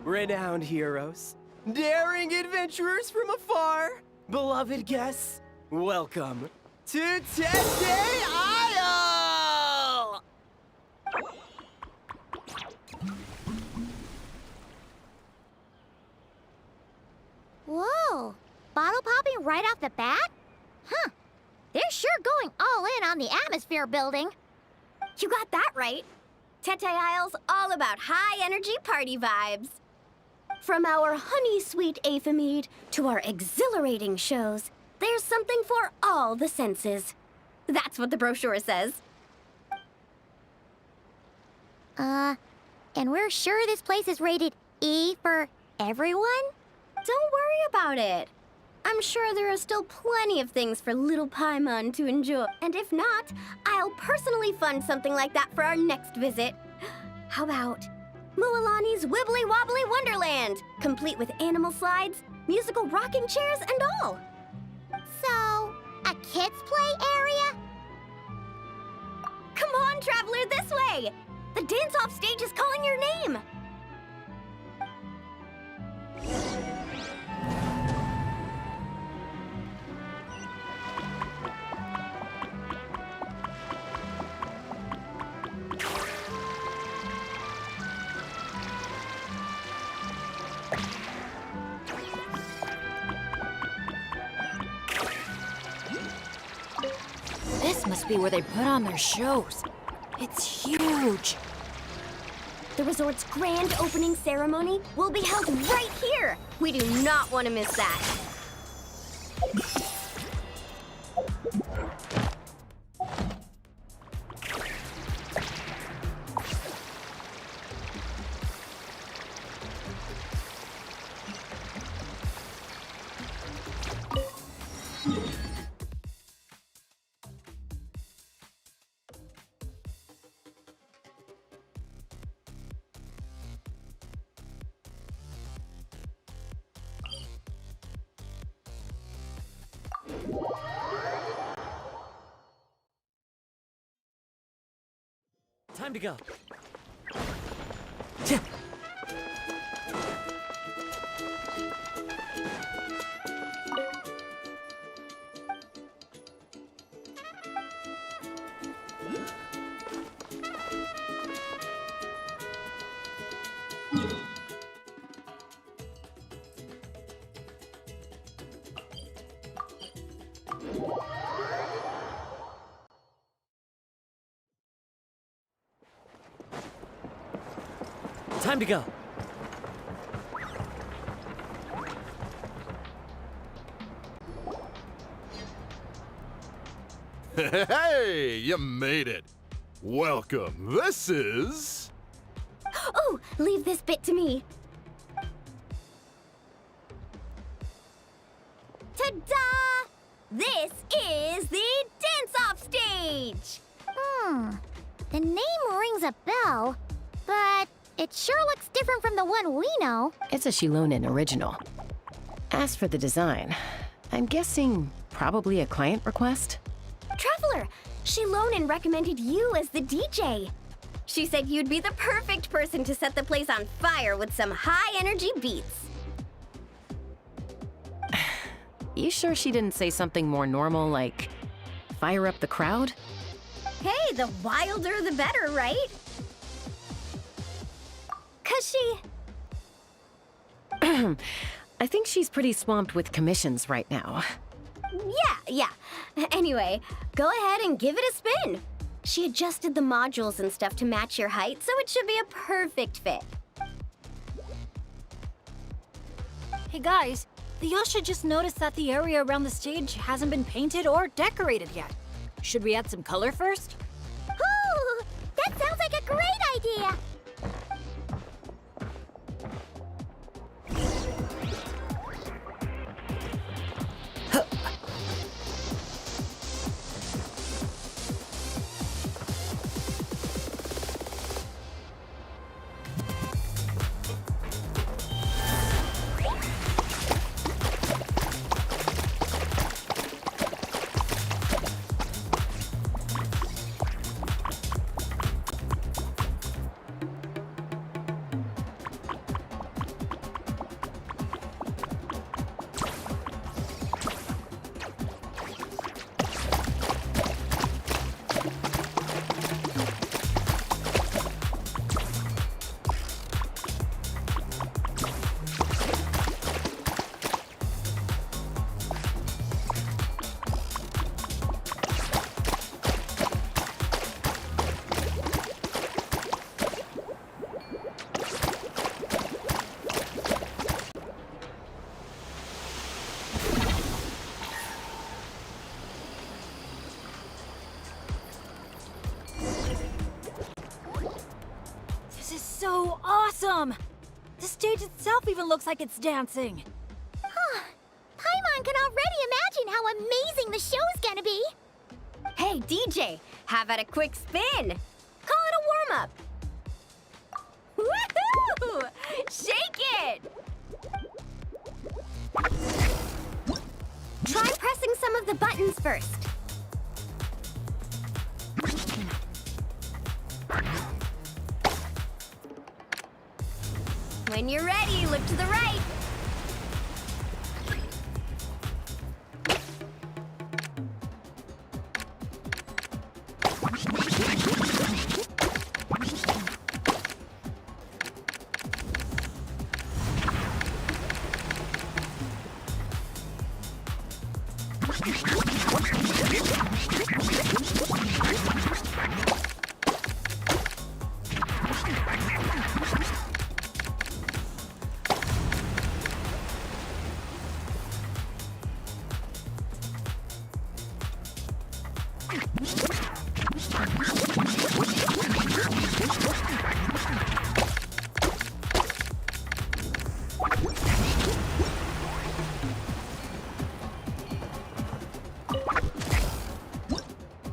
renowned heroes, daring adventurers from afar, beloved guests, welcome to Tete Isle! Whoa! Bottle popping right off the bat? Huh. They're sure going all in on the atmosphere building. You got that right. Tete Isle's all about high-energy party vibes. From our honey-sweet aphemide to our exhilarating shows, there's something for all the senses. That's what the brochure says. And we're sure this place is rated E for everyone? Don't worry about it. I'm sure there are still plenty of things for little Paimon to enjoy. And if not, I'll personally fund something like that for our next visit. How about Mualani's Wibbly Wobbly Wonderland, complete with animal slides, musical rocking chairs, and all. So, a kids' play area? Come on, traveler, this way! The dance-off stage is calling your name! This must be where they put on their shows. It's huge. The resort's grand opening ceremony will be held right here. We do not want to miss that. Time to go. Time to go. Hey, you made it. Welcome. This is... Oh, leave this bit to me. Ta-da! This is the dance-off stage! The name rings a bell, but it sure looks different from the one we know. It's a Shilonen original. As for the design, I'm guessing probably a client request? Traveler, Shilonen recommended you as the DJ. She said you'd be the perfect person to set the place on fire with some high-energy beats. You sure she didn't say something more normal like fire up the crowd? Hey, the wilder the better, right? 'Cause she... I think she's pretty swamped with commissions right now. Yeah. Anyway, go ahead and give it a spin. She adjusted the modules and stuff to match your height, so it should be a perfect fit. Hey guys, the Yasha just noticed that the area around the stage hasn't been painted or decorated yet. Should we add some color first? Ooh, that sounds like a great idea! awesome! The stage itself even looks like it's dancing. Paimon can already imagine how amazing the show's gonna be. Hey, DJ, how about a quick spin? Call it a warm-up. Woohoo! Shake it! Try pressing some of the buttons first. When you're ready, look to the right.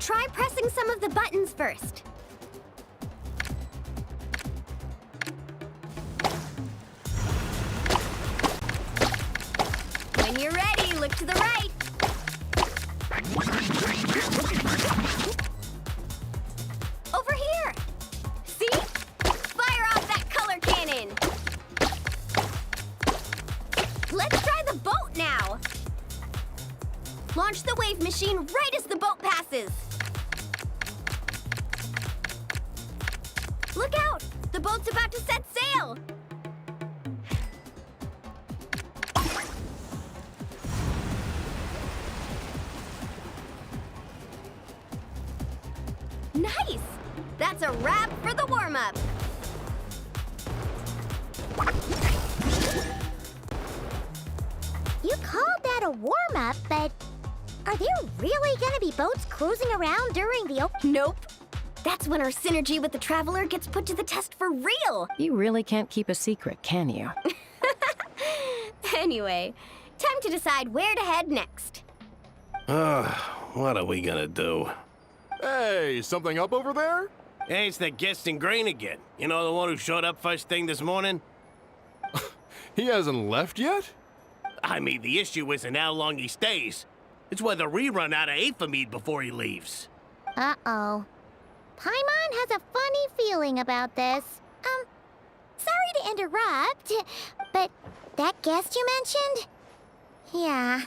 Try pressing some of the buttons first. When you're ready, look to the right. Over here. See? Fire off that color cannon. Let's try the boat now. Launch the wave machine right as the boat passes. Look out! The boat's about to set sail! Nice! That's a wrap for the warm-up. You called that a warm-up, but are there really gonna be boats cruising around during the Nope. That's when our synergy with the Traveler gets put to the test for real. You really can't keep a secret, can you? Anyway, time to decide where to head next. What are we gonna do? Hey, something up over there? Hey, it's that Genshin Grain again. You know, the one who showed up first thing this morning? He hasn't left yet? I mean, the issue isn't how long he stays. It's whether we run out of Aethermead before he leaves. Uh-oh. Paimon has a funny feeling about this. Sorry to interrupt, but that guest you mentioned? Yeah,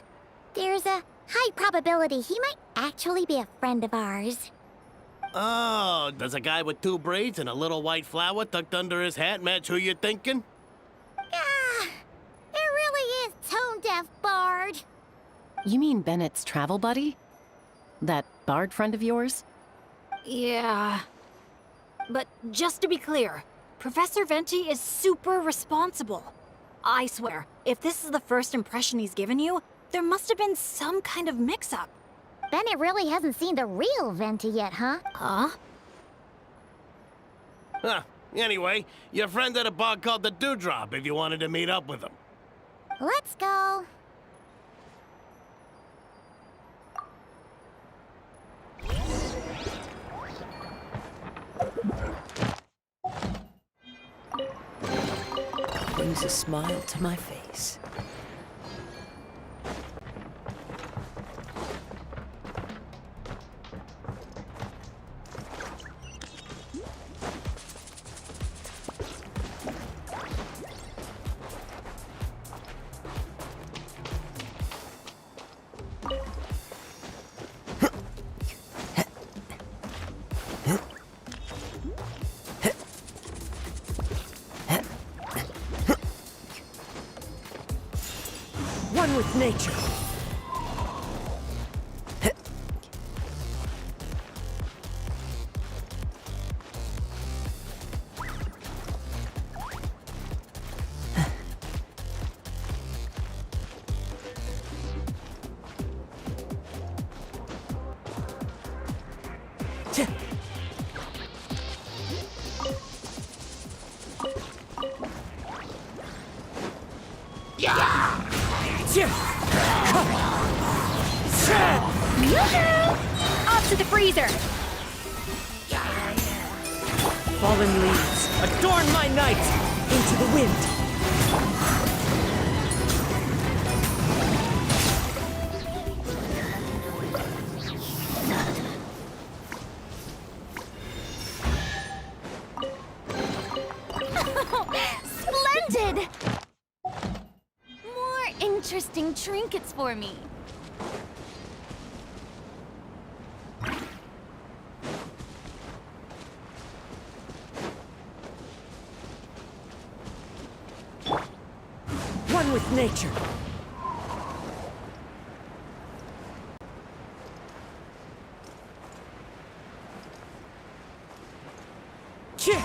there's a high probability he might actually be a friend of ours. Oh, does a guy with 2 braids and a little white flower tucked under his hat match who you're thinking? Ah, it really is tone-deaf Bard. You mean Bennett's travel buddy? That bard friend of yours? Yeah. But just to be clear, Professor Venti is super responsible. I swear, if this is the first impression he's given you, there must have been some kind of mix-up. Bennett really hasn't seen the real Venti yet, huh? Huh? Huh. Anyway, your friend at a bar called the Dewdrop if you wanted to meet up with him. Let's go. Brings a smile to my face. One with nature. Off to the freezer! Fallen leaves, adorn my night! Into the wind! Splendid! More interesting trinkets for me. One with nature. Chip!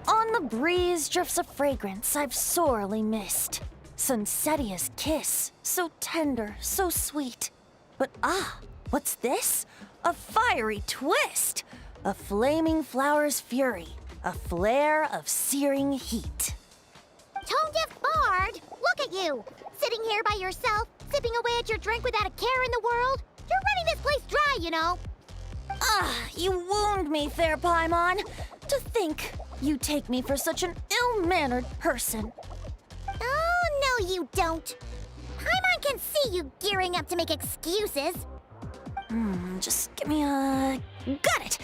On the breeze drifts a fragrance I've sorely missed. Sunsetia's kiss, so tender, so sweet. But what's this? A fiery twist! A flaming flower's fury, a flare of searing heat. Tone-deaf bard, look at you! Sitting here by yourself, sipping away at your drink without a care in the world. You're running this place dry, you know. You wound me, fair Paimon. To think you take me for such an ill-mannered person. Oh, no you don't. Paimon can see you gearing up to make excuses. Just give me a... Got it!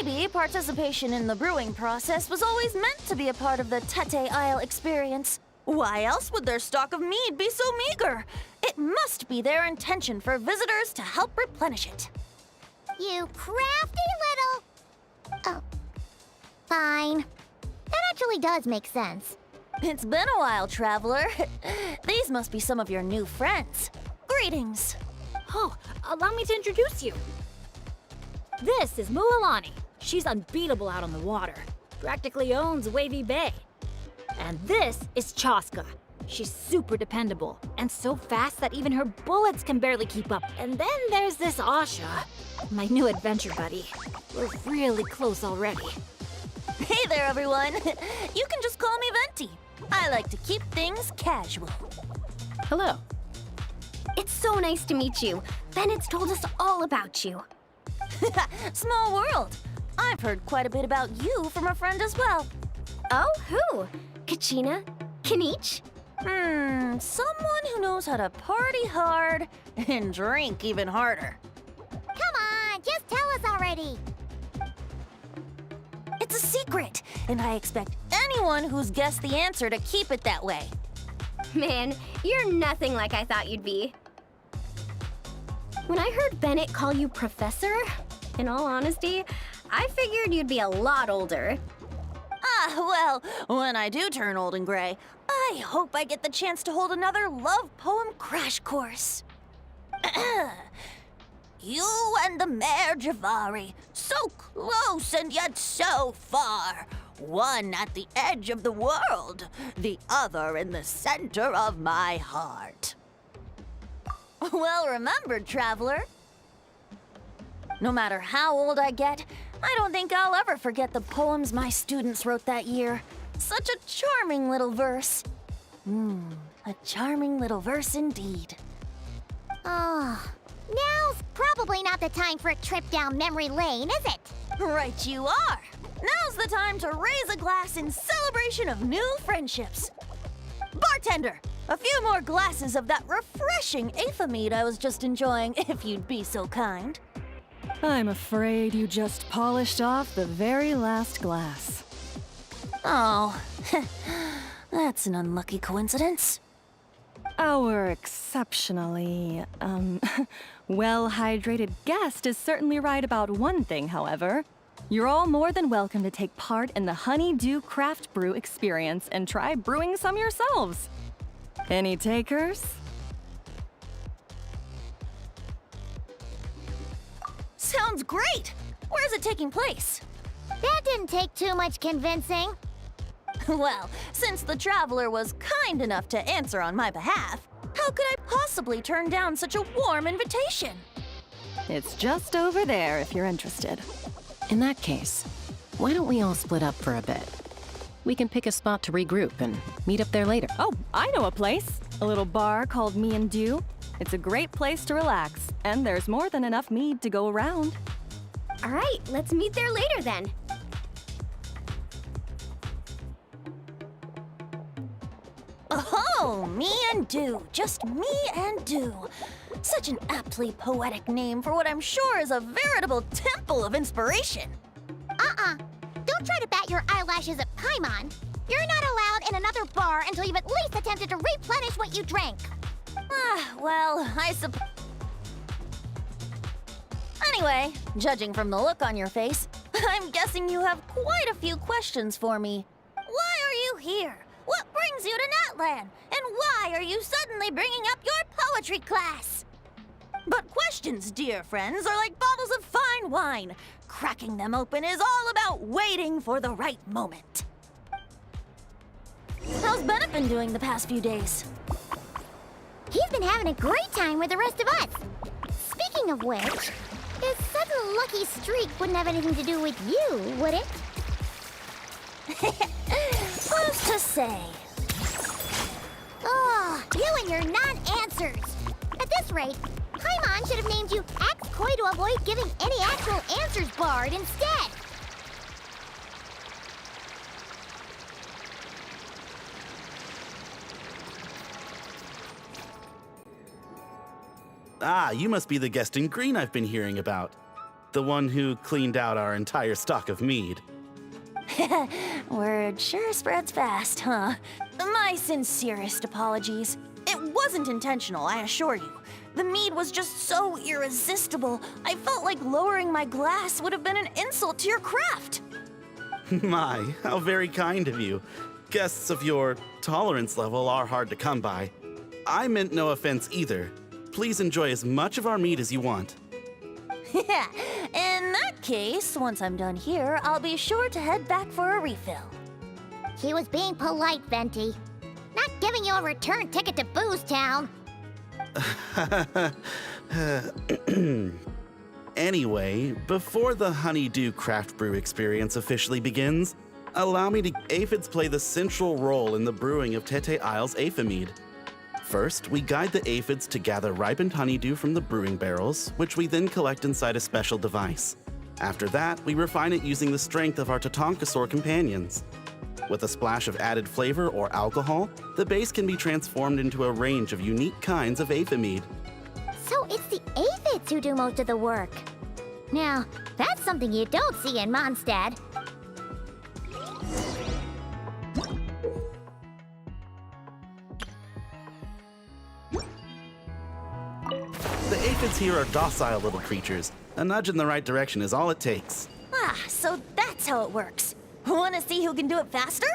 Maybe participation in the brewing process was always meant to be a part of the Tete Isle experience. Why else would their stock of mead be so meager? It must be their intention for visitors to help replenish it. You crafty little... Oh. Fine. That actually does make sense. It's been a while, traveler. These must be some of your new friends. Greetings. Oh, allow me to introduce you. This is Mualani. She's unbeatable out on the water. Practically owns Wavy Bay. And this is Chaska. She's super dependable and so fast that even her bullets can barely keep up. And then there's this Asha, my new adventure buddy. We're really close already. Hey there, everyone. You can just call me Venti. I like to keep things casual. Hello. It's so nice to meet you. Bennett's told us all about you. Small world. I've heard quite a bit about you from a friend as well. Oh, who? Kachina? Kanich? Someone who knows how to party hard and drink even harder. Come on, just tell us already. It's a secret, and I expect anyone who's guessed the answer to keep it that way. Man, you're nothing like I thought you'd be. When I heard Bennett call you Professor, in all honesty, I figured you'd be a lot older. Well, when I do turn old and gray, I hope I get the chance to hold another love poem crash course. You and the Mare Javari, so close and yet so far. One at the edge of the world, the other in the center of my heart. Well remembered, traveler. No matter how old I get, I don't think I'll ever forget the poems my students wrote that year. Such a charming little verse. A charming little verse indeed. Oh, now's probably not the time for a trip down memory lane, is it? Right you are. Now's the time to raise a glass in celebration of new friendships. Bartender, a few more glasses of that refreshing Aether I was just enjoying, if you'd be so kind. I'm afraid you just polished off the very last glass. Oh, that's an unlucky coincidence. Our exceptionally, well-hydrated guest is certainly right about one thing, however. You're all more than welcome to take part in the Honeydew Craft Brew experience and try brewing some yourselves. Any takers? Sounds great! Where's it taking place? That didn't take too much convincing. Well, since the traveler was kind enough to answer on my behalf, how could I possibly turn down such a warm invitation? It's just over there if you're interested. In that case, why don't we all split up for a bit? We can pick a spot to regroup and meet up there later. Oh, I know a place. A little bar called Me and Dew. It's a great place to relax, and there's more than enough mead to go around. All right, let's meet there later then. Oh, Me and Dew. Just Me and Dew. Such an aptly poetic name for what I'm sure is a veritable temple of inspiration. Don't try to bat your eyelashes at Paimon. You're not allowed in another bar until you've at least attempted to replenish what you drank. Well, I suppose... Anyway, judging from the look on your face, I'm guessing you have quite a few questions for me. Why are you here? What brings you to Natlan? And why are you suddenly bringing up your poetry class? But questions, dear friends, are like bottles of fine wine. Cracking them open is all about waiting for the right moment. How's Bennett been doing the past few days? He's been having a great time with the rest of us. Speaking of which, his sudden lucky streak wouldn't have anything to do with you, would it? Who's to say? Oh, you and your non-answers. At this rate, Paimon should have named you Act Coy to avoid giving any actual answers barred instead. Ah, you must be the guest in green I've been hearing about. The one who cleaned out our entire stock of mead. Word sure spreads fast, huh? My sincerest apologies. It wasn't intentional, I assure you. The mead was just so irresistible, I felt like lowering my glass would have been an insult to your craft. My, how very kind of you. Guests of your tolerance level are hard to come by. I meant no offense either. Please enjoy as much of our mead as you want. Yeah, in that case, once I'm done here, I'll be sure to head back for a refill. He was being polite, Venti. Not giving you a return ticket to Booze Town. Anyway, before the Honeydew Craft Brew experience officially begins, allow me to aphids play the central role in the brewing of Tete Isle's Aphid. First, we guide the aphids to gather ripened honeydew from the brewing barrels, which we then collect inside a special device. After that, we refine it using the strength of our Tatankasaur companions. With a splash of added flavor or alcohol, the base can be transformed into a range of unique kinds of aphid. So it's the aphids who do most of the work. Now, that's something you don't see in Mondstadt. The aphids here are docile little creatures. A nudge in the right direction is all it takes. Ah, so that's how it works. Wanna see who can do it faster?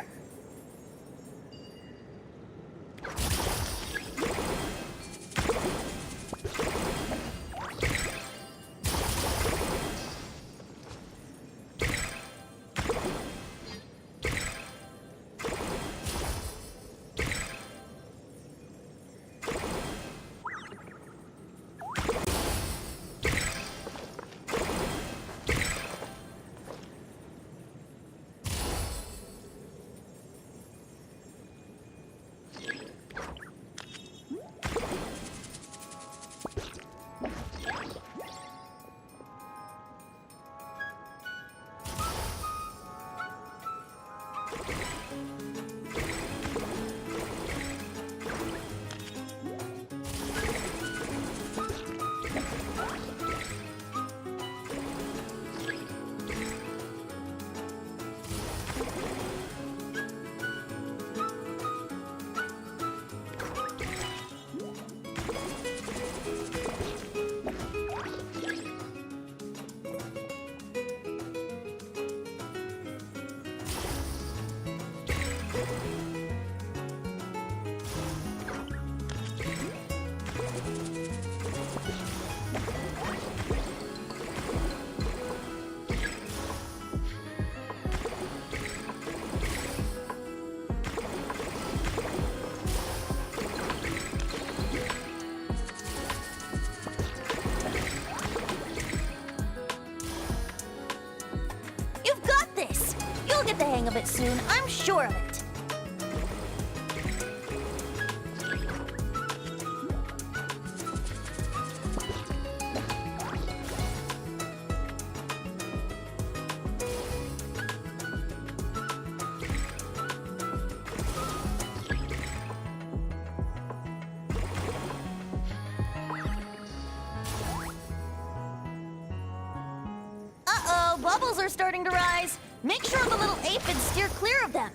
Get the hang of it soon, I'm sure of it. Uh-oh, bubbles are starting to rise. Make sure the little aphids steer clear of them.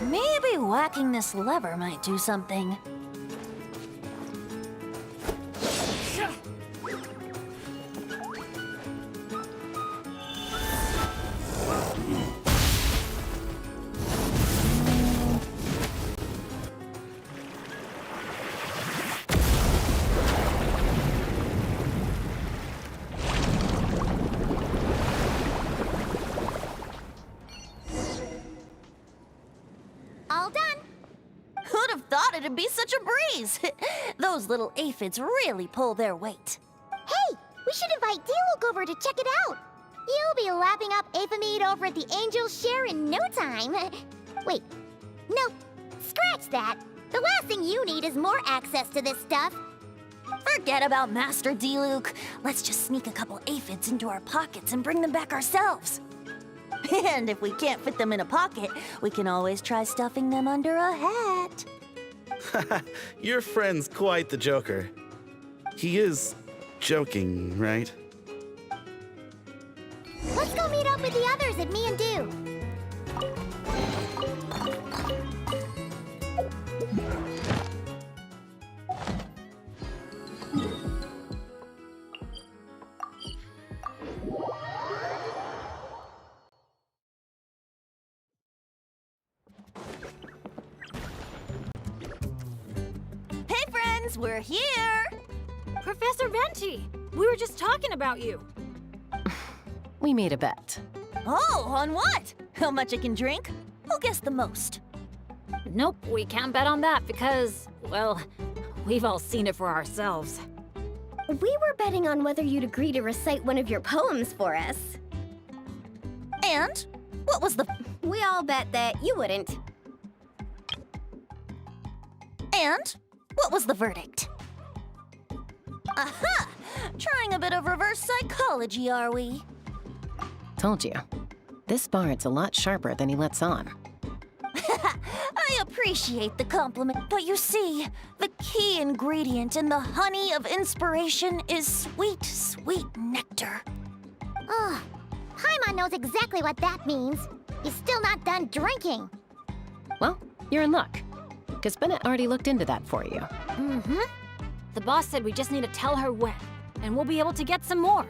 Maybe whacking this lever might do something. thought it'd be such a breeze. Those little aphids really pull their weight. Hey, we should invite Diluc over to check it out. You'll be lapping up aphid over at the Angel's Share in no time. Wait, no, scratch that. The last thing you need is more access to this stuff. Forget about Master Diluc. Let's just sneak a couple aphids into our pockets and bring them back ourselves. And if we can't fit them in a pocket, we can always try stuffing them under a hat. Your friend's quite the joker. He is joking, right? Let's go meet up with the others at Me and Do. Hey friends, we're here! Professor Venti, we were just talking about you. We made a bet. Oh, on what? How much I can drink? Who guessed the most? Nope, we can't bet on that because, well, we've all seen it for ourselves. We were betting on whether you'd agree to recite one of your poems for us. And? What was the... We all bet that you wouldn't. And? What was the verdict? Aha! Trying a bit of reverse psychology, are we? Told you. This bard's a lot sharper than he lets on. I appreciate the compliment, but you see, the key ingredient in the honey of inspiration is sweet, sweet nectar. Oh, Paimon knows exactly what that means. He's still not done drinking. Well, you're in luck. Because Bennett already looked into that for you. Mm-hmm. The boss said we just need to tell her when, and we'll be able to get some more.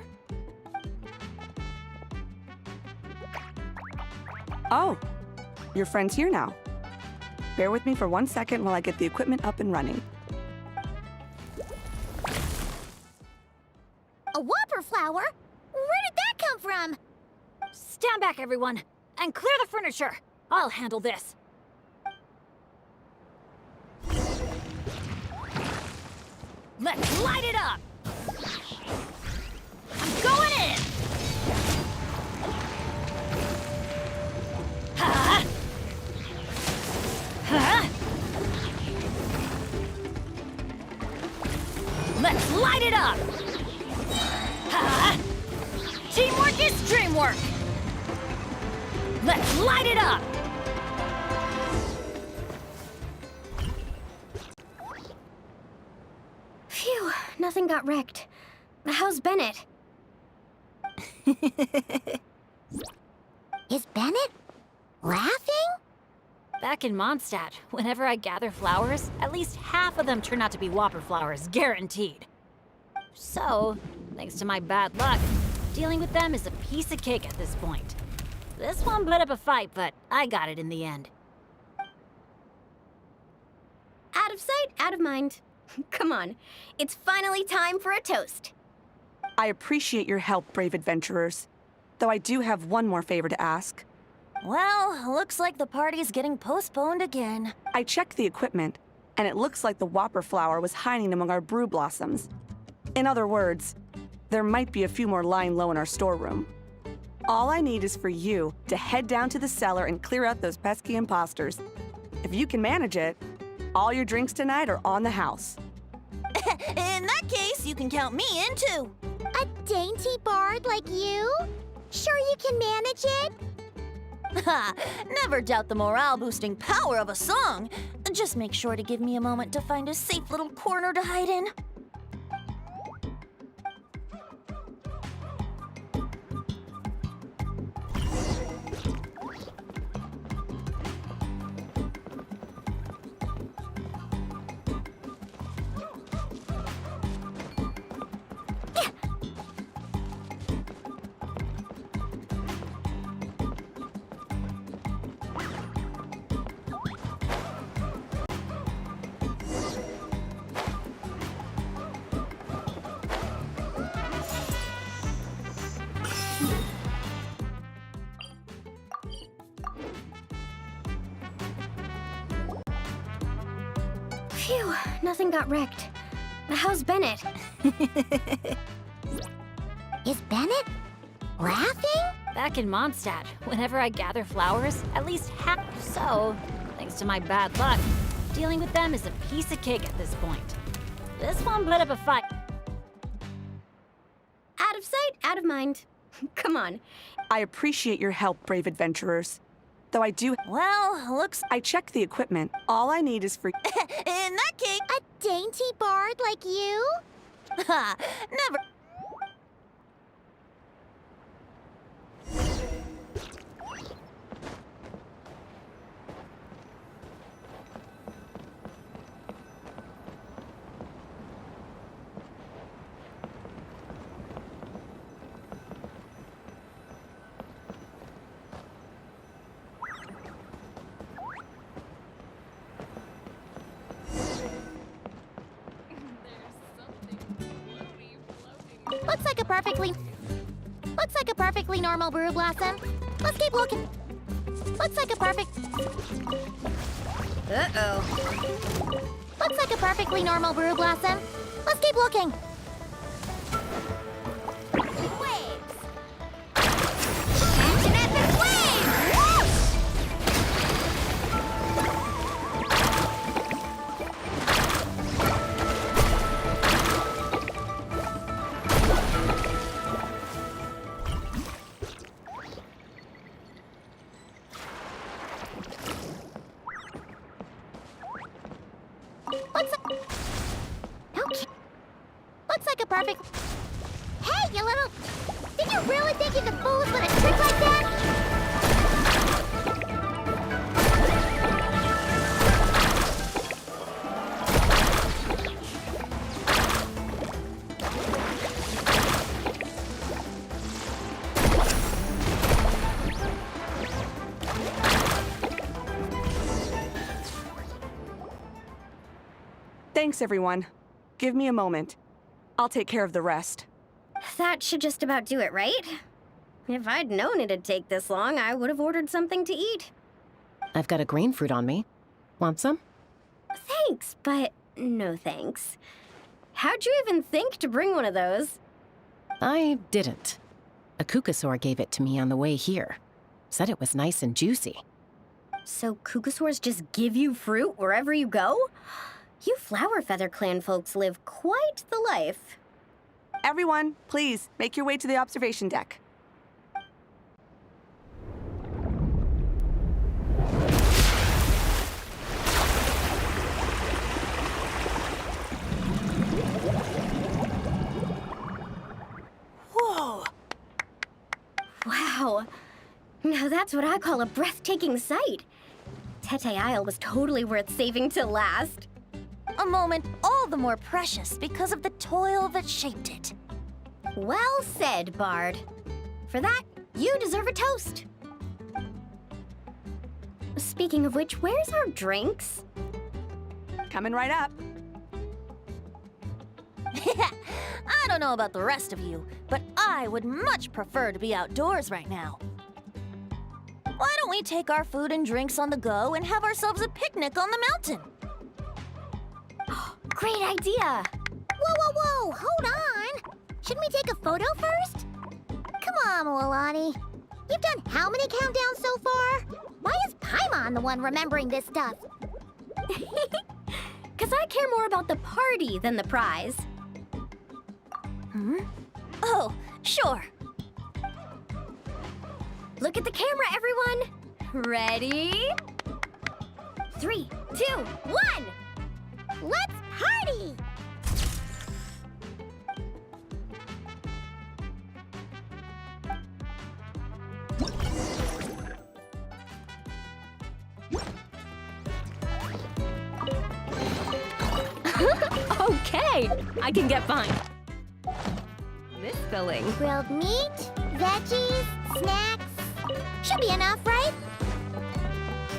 Oh, your friend's here now. Bear with me for 1 second while I get the equipment up and running. A whopper flower? Where did that come from? Stand back, everyone, and clear the furniture. I'll handle this. Let's light it up! I'm going in! Ha! Ha! Let's light it up! Ha! Teamwork is dreamwork! Let's light it up! Phew, nothing got wrecked. How's Bennett? Is Bennett laughing? Back in Mondstadt, whenever I gather flowers, at least half of them turn out to be whopper flowers, guaranteed. So, thanks to my bad luck, dealing with them is a piece of cake at this point. This one put up a fight, but I got it in the end. Out of sight, out of mind. Come on, it's finally time for a toast. I appreciate your help, brave adventurers. Though I do have one more favor to ask. Well, looks like the party's getting postponed again. I checked the equipment, and it looks like the whopper flower was hiding among our brew blossoms. In other words, there might be a few more lying low in our storeroom. All I need is for you to head down to the cellar and clear out those pesky imposters. If you can manage it, all your drinks tonight are on the house. In that case, you can count me in too. A dainty bard like you? Sure you can manage it? Ha! Never doubt the morale-boosting power of a song. Just make sure to give me a moment to find a safe little corner to hide in. Phew, nothing got wrecked. How's Bennett? Is Bennett laughing? Back in Mondstadt, whenever I gather flowers, at least half so, thanks to my bad luck, dealing with them is a piece of cake at this point. This one put up a fight. Out of sight, out of mind. Come on. I appreciate your help, brave adventurers. Though I do. Well, looks. I checked the equipment. All I need is for. In that case. A dainty bard like you? Ha! Never. Looks like a perfectly normal brew blossom. Let's keep looking. Looks like a perfect. Uh-oh. Looks like a perfectly normal brew blossom. Let's keep looking. Waves. Action epic waves! Whoosh! Looks like a perfect. Hey, you little. Did you really think you could fool us with a trick like that? Thanks, everyone. Give me a moment. I'll take care of the rest. That should just about do it, right? If I'd known it'd take this long, I would have ordered something to eat. I've got a green fruit on me. Want some? Thanks, but no thanks. How'd you even think to bring one of those? I didn't. A kukasaur gave it to me on the way here. Said it was nice and juicy. So kukasaurs just give you fruit wherever you go? You Flower Feather Clan folks live quite the life. Everyone, please, make your way to the observation deck. Whoa! Wow. Now that's what I call a breathtaking sight. Tete Isle was totally worth saving till last. A moment all the more precious because of the toil that shaped it. Well said, Bard. For that, you deserve a toast. Speaking of which, where's our drinks? Coming right up. I don't know about the rest of you, but I would much prefer to be outdoors right now. Why don't we take our food and drinks on the go and have ourselves a picnic on the mountain? Great idea! Whoa, whoa, whoa! Hold on! Shouldn't we take a photo first? Come on, Milani. You've done how many countdowns so far? Why is Paimon the one remembering this stuff? Because I care more about the party than the prize. Oh, sure. Look at the camera, everyone! Ready? 3, 2, 1! Let's party! Okay, I can get fine. This filling. Grilled meat, veggies, snacks. Should be enough, right?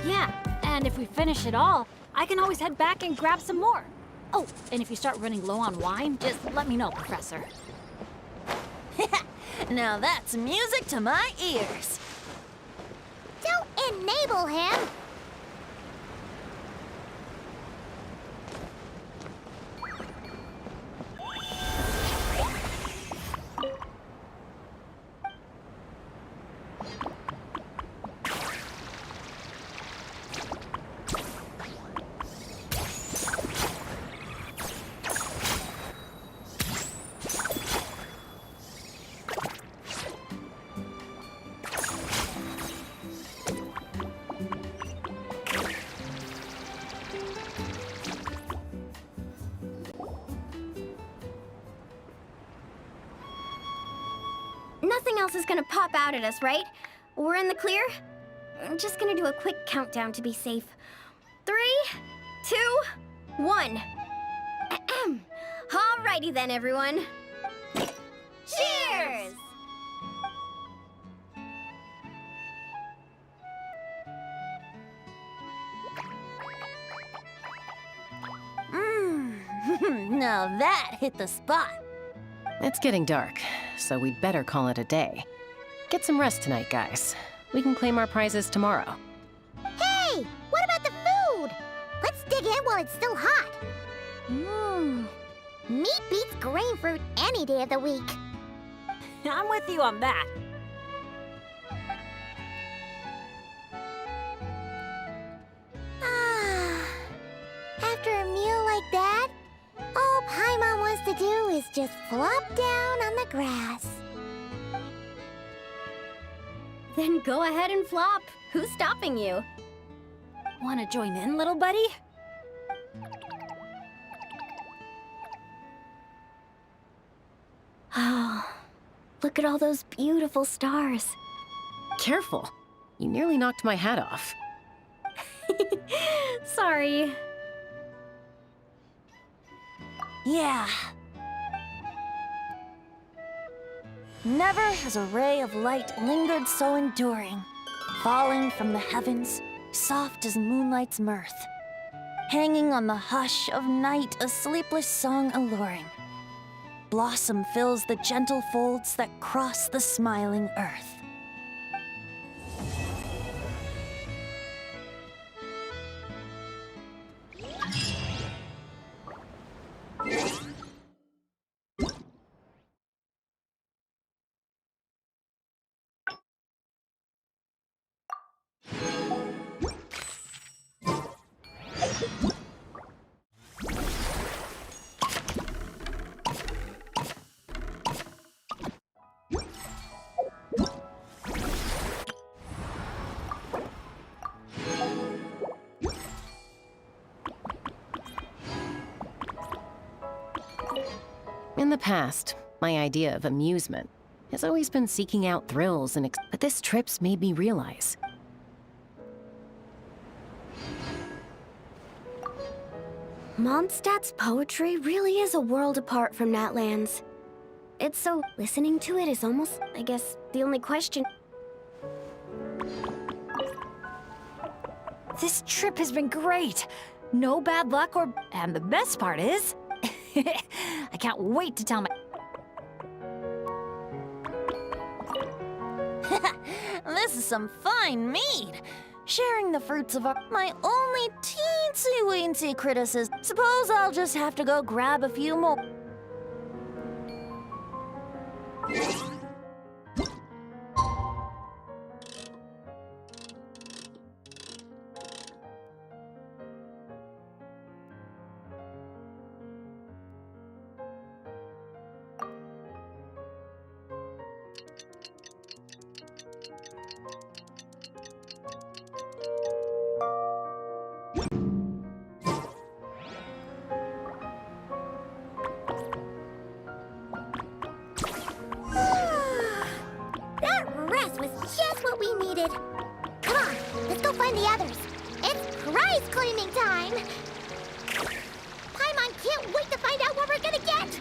Yeah, and if we finish it all, I can always head back and grab some more. Oh, and if you start running low on wine, just let me know, Professor. Now that's music to my ears. Don't enable him! else is gonna pop out at us, right? We're in the clear? I'm just gonna do a quick countdown to be safe. 3, 2, 1. Ahem. Alrighty then, everyone. Cheers! Now that hit the spot. It's getting dark, so we'd better call it a day. Get some rest tonight, guys. We can claim our prizes tomorrow. Hey, what about the food? Let's dig in while it's still hot. Meat beats grain fruit any day of the week. I'm with you on that. After a meal like that, all Paimon wants to do is just flop down on the grass. Then go ahead and flop. Who's stopping you? Wanna join in, little buddy? Oh, look at all those beautiful stars. Careful. You nearly knocked my hat off. Sorry. Yeah. Never has a ray of light lingered so enduring, falling from the heavens, soft as moonlight's mirth, hanging on the hush of night, a sleepless song alluring. Blossom fills the gentle folds that cross the smiling earth. In the past, my idea of amusement has always been seeking out thrills and but this trip's made me realize. Mondstadt's poetry really is a world apart from Natlan's. It's so listening to it is almost, I guess, the only question. This trip has been great. No bad luck or... And the best part is... I can't wait to tell my... This is some fine mead. Sharing the fruits of my only teensy-weensy criticism. Suppose I'll just have to go grab a few more. That rest was just what we needed. Come on, let's go find the others. It's prize claiming time. Paimon can't wait to find out what we're gonna get.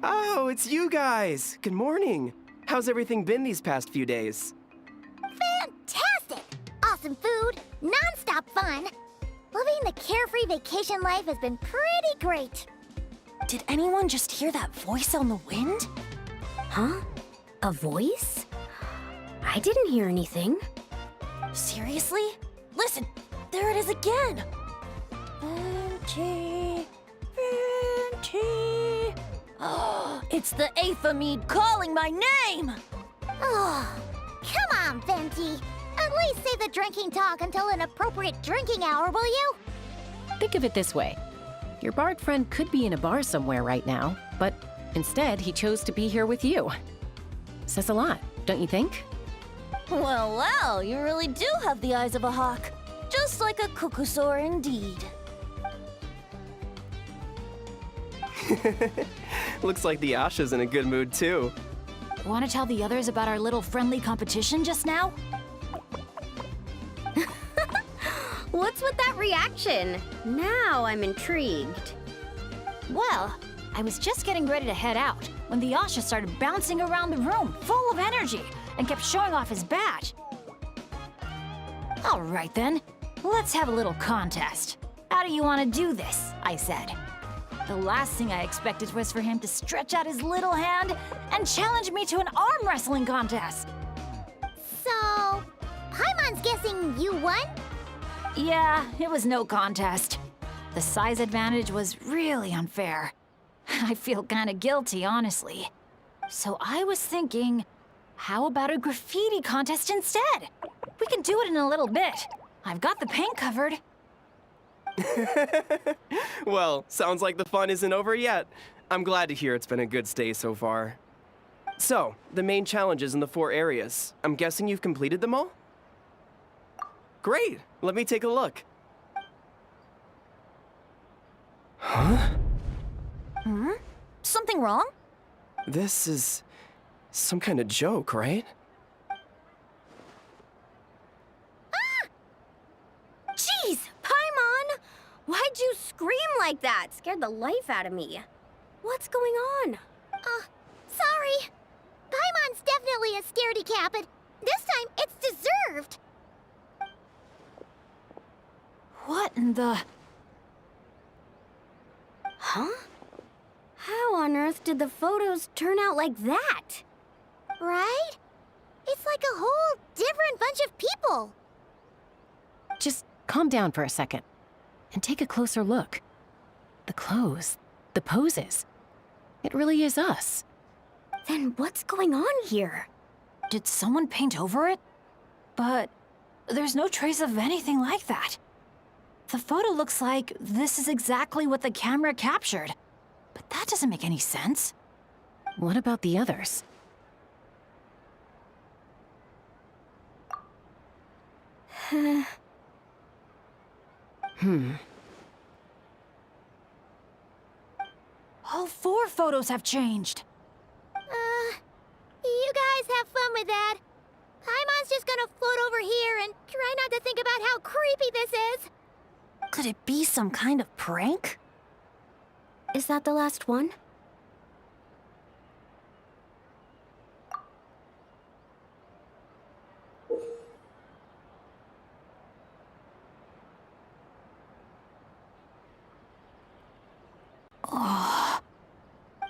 Oh, it's you guys! Good morning! How's everything been these past few days? Fantastic! Awesome food, fun. Living the carefree vacation life has been pretty great. Did anyone just hear that voice on the wind? Huh? A voice? I didn't hear anything. Seriously? Listen, there it is again. Venti, Venti. Oh, it's the Aphamid calling my name! Oh, come on, Venti. At least say the drinking talk until an appropriate drinking hour, will you? Think of it this way. Your bard friend could be in a bar somewhere right now, but instead he chose to be here with you. Says a lot, don't you think? Well, well, you really do have the eyes of a hawk. Just like a cuckoosaur indeed. Looks like the Asha's in a good mood too. Want to tell the others about our little friendly competition just now? What's with that reaction? Now I'm intrigued. Well, I was just getting ready to head out when the Asha started bouncing around the room, full of energy, and kept showing off his badge. All right then, let's have a little contest. How do you want to do this? I said. The last thing I expected was for him to stretch out his little hand and challenge me to an arm wrestling contest. So, Paimon's guessing you won? Yeah, it was no contest. The size advantage was really unfair. I feel kinda guilty, honestly. So I was thinking, how about a graffiti contest instead? We can do it in a little bit. I've got the paint covered. Well, sounds like the fun isn't over yet. I'm glad to hear it's been a good stay so far. So, the main challenges in the 4 areas. I'm guessing you've completed them all? Great! Let me take a look. Huh? Something wrong? This is some kind of joke, right? Jeez, Paimon! Why'd you scream like that? Scared the life out of me. What's going on? Sorry. Paimon's definitely a scaredy cat, but this time it's deserved. What in the... Huh? How on earth did the photos turn out like that? Right? It's like a whole different bunch of people. Just calm down for a second and take a closer look. The clothes, the poses. It really is us. Then what's going on here? Did someone paint over it? But there's no trace of anything like that. The photo looks like this is exactly what the camera captured. But that doesn't make any sense. What about the others? All 4 photos have changed. You guys have fun with that. Paimon's just gonna float over here and try not to think about how creepy this is. Could it be some kind of prank? Is that the last one?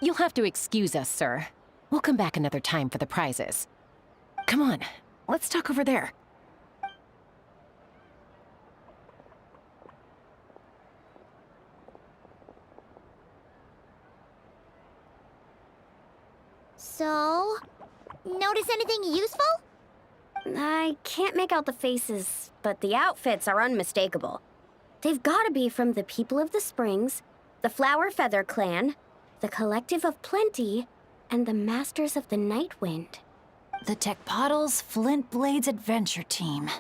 You'll have to excuse us, sir. We'll come back another time for the prizes. Come on, let's talk over there. So, notice anything useful? I can't make out the faces, but the outfits are unmistakable. They've gotta be from the People of the Springs, the Flower Feather Clan, the Collective of Plenty, and the Masters of the Night Wind. The Tecpotals Flint Blades Adventure Team.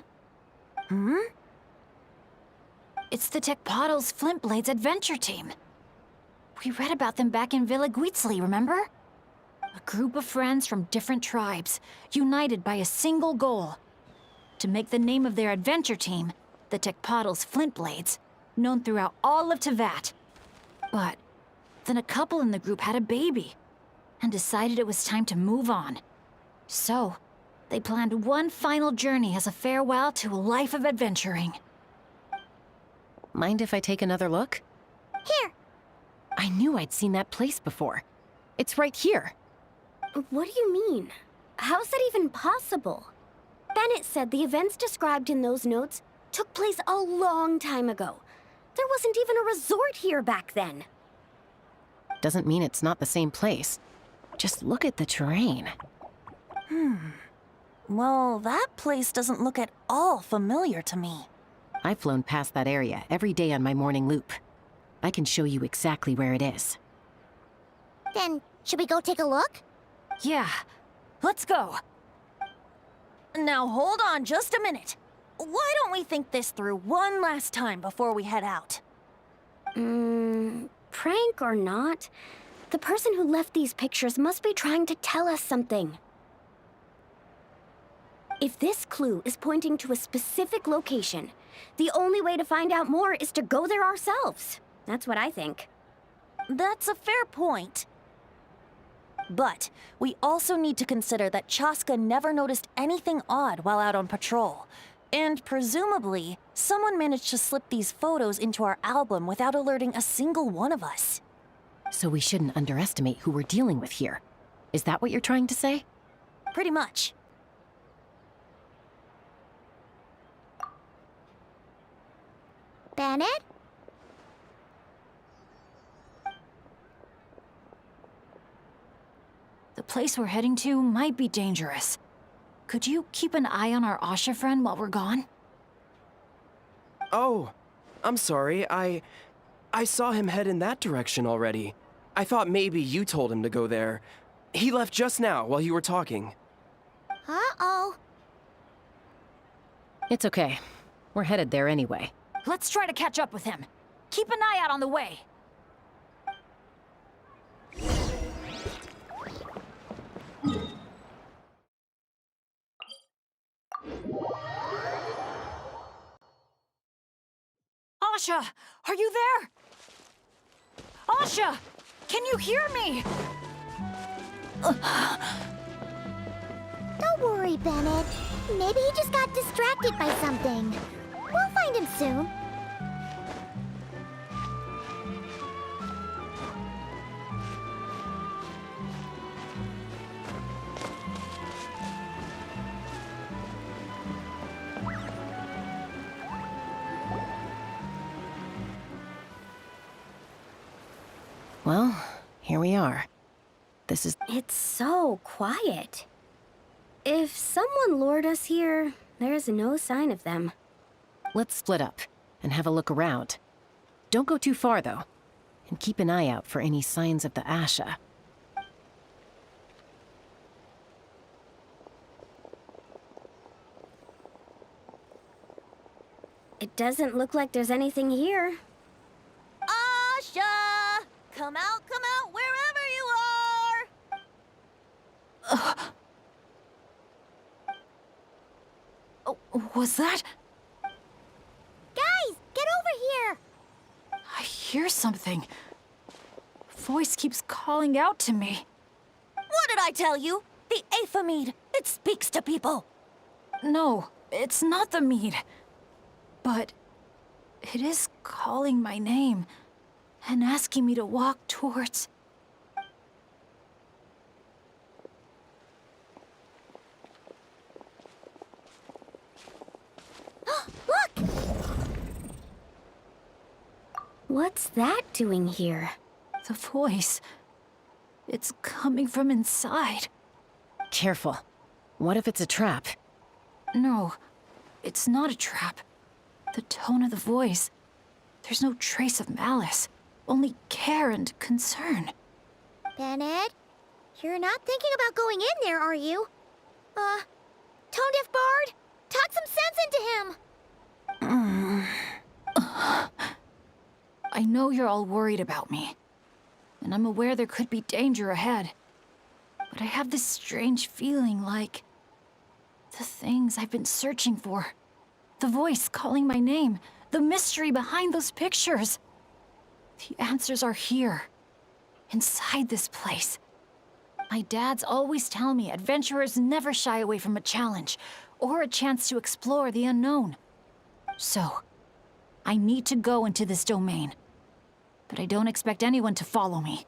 It's the Tecpotals Flint Blades Adventure Team. We read about them back in Villa Guitzli, remember? A group of friends from different tribes, united by a single goal. To make the name of their adventure team, the Tecpotals Flint Blades, known throughout all of Tevat. But then a couple in the group had a baby, and decided it was time to move on. So, they planned one final journey as a farewell to a life of adventuring. Mind if I take another look? Here. I knew I'd seen that place before. It's right here. What do you mean? How's that even possible? Bennett said the events described in those notes took place a long time ago. There wasn't even a resort here back then. Doesn't mean it's not the same place. Just look at the terrain. Well, that place doesn't look at all familiar to me. I've flown past that area every day on my morning loop. I can show you exactly where it is. Then, should we go take a look? Yeah, let's go. Now hold on just a minute. Why don't we think this through one last time before we head out? Prank or not, the person who left these pictures must be trying to tell us something. If this clue is pointing to a specific location, the only way to find out more is to go there ourselves. That's what I think. That's a fair point. But we also need to consider that Chaska never noticed anything odd while out on patrol. And presumably, someone managed to slip these photos into our album without alerting a single one of us. So we shouldn't underestimate who we're dealing with here. Is that what you're trying to say? Pretty much. Bennett? The place we're heading to might be dangerous. Could you keep an eye on our Asha friend while we're gone? Oh, I'm sorry. I saw him head in that direction already. I thought maybe you told him to go there. He left just now while you were talking. Uh-oh. It's okay. We're headed there anyway. Let's try to catch up with him. Keep an eye out on the way. Asha, are you there? Asha, can you hear me? Don't worry, Bennett. Maybe he just got distracted by something. We'll find him soon. Well, here we are. This is... It's so quiet. If someone lured us here, there's no sign of them. Let's split up and have a look around. Don't go too far, though. And keep an eye out for any signs of the Asha. It doesn't look like there's anything here. Asha! Come out, wherever you are! Oh, was that? Guys, get over here! I hear something. Voice keeps calling out to me. What did I tell you? The Aphamid. It speaks to people. No, it's not the mead. But it is calling my name and asking me to walk towards... Look! What's that doing here? The voice. It's coming from inside. Careful. What if it's a trap? No, it's not a trap. The tone of the voice. There's no trace of malice. Only care and concern. Bennett, you're not thinking about going in there, are you? Tone Deaf Bard, talk some sense into him! I know you're all worried about me. And I'm aware there could be danger ahead. But I have this strange feeling like... the things I've been searching for. The voice calling my name. The mystery behind those pictures. The answers are here. Inside this place. My dads always tell me adventurers never shy away from a challenge or a chance to explore the unknown. So, I need to go into this domain. But I don't expect anyone to follow me.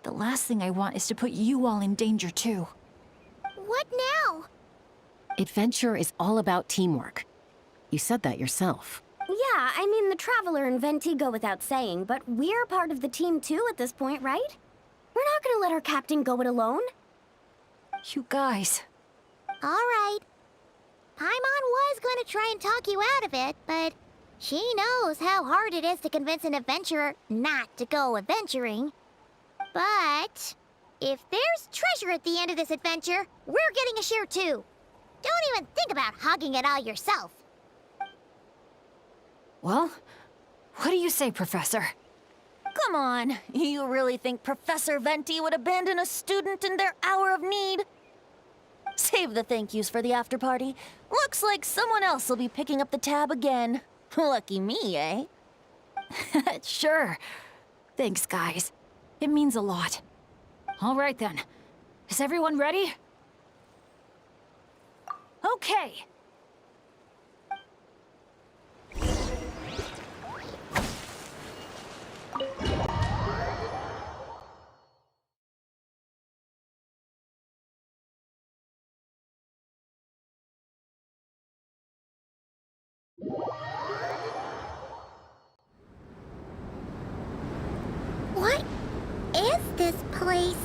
The last thing I want is to put you all in danger too. What now? Adventure is all about teamwork. You said that yourself. Yeah, I mean, the Traveler and Venti go without saying, but we're part of the team too at this point, right? We're not gonna let our captain go it alone. You guys. All right. Paimon was going to try and talk you out of it, but she knows how hard it is to convince an adventurer not to go adventuring. But if there's treasure at the end of this adventure, we're getting a share too. Don't even think about hogging it all yourself. Well, what do you say, Professor? Come on, you really think Professor Venti would abandon a student in their hour of need? Save the thank yous for the after party. Looks like someone else will be picking up the tab again. Lucky me, eh? Sure. Thanks, guys. It means a lot. All right then. Is everyone ready? Okay. What is this place?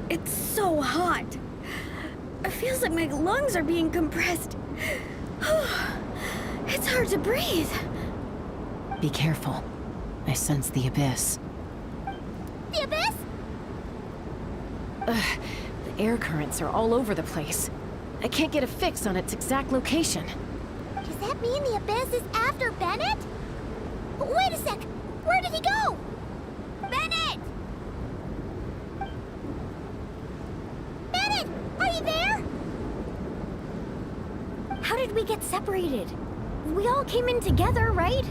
It's so hot. It feels like my lungs are being compressed. It's hard to breathe. Be careful. I sense the abyss. The abyss? The air currents are all over the place. I can't get a fix on its exact location. Does that mean the abyss is after Bennett? Wait a sec! Where did he go? Bennett! Bennett! Are you there? How did we get separated? We all came in together, right?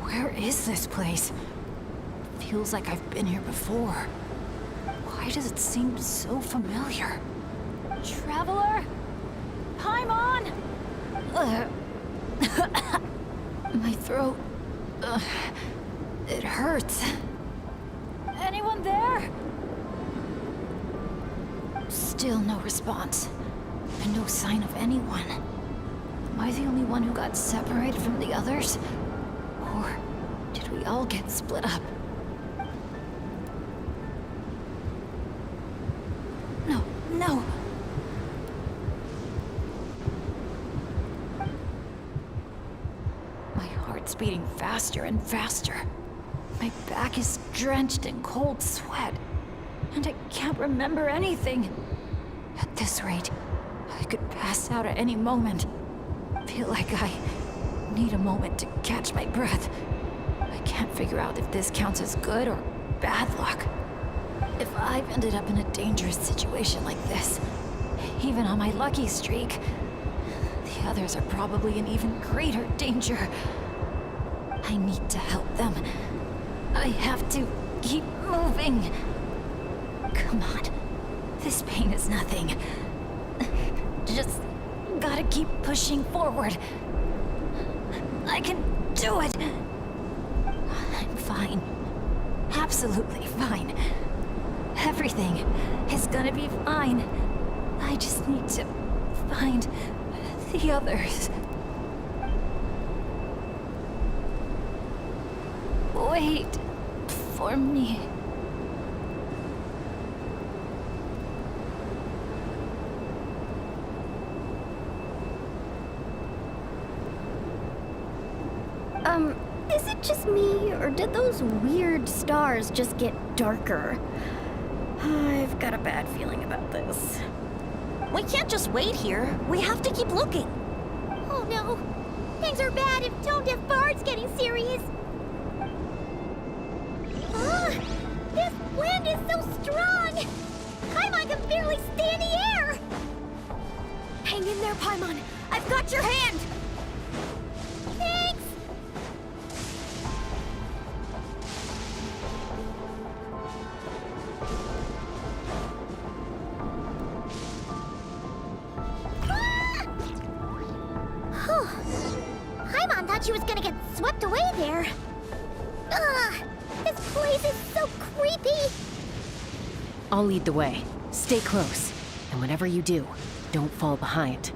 Where is this place? Feels like I've been here before. Why does it seem so familiar? Traveler? Paimon? My throat... it hurts. Anyone there? Still no response. And no sign of anyone. Am I the only one who got separated from the others? Or did we all get split up? No, no! My heart's beating faster and faster. My back is drenched in cold sweat. And I can't remember anything. At this rate, I could pass out at any moment. Feel like I need a moment to catch my breath. I can't figure out if this counts as good or bad luck. If I've ended up in a dangerous situation like this, even on my lucky streak, the others are probably in even greater danger. I need to help them. I have to keep moving. Come on. This pain is nothing. Just gotta keep pushing forward. I can do it. I'm fine. Absolutely fine. Everything is gonna be fine. I just need to find the others. Wait for me. Is it just me, or did those weird stars just get darker? I've got a bad feeling about this. We can't just wait here. We have to keep looking. Oh no! Things are bad if Tone Deaf Bard's getting serious! This wind is so strong! Paimon can barely stay in the air! Hang in there, Paimon. I've got your hand. Ugh! This place is so creepy! I'll lead the way. Stay close. And whenever you do, don't fall behind.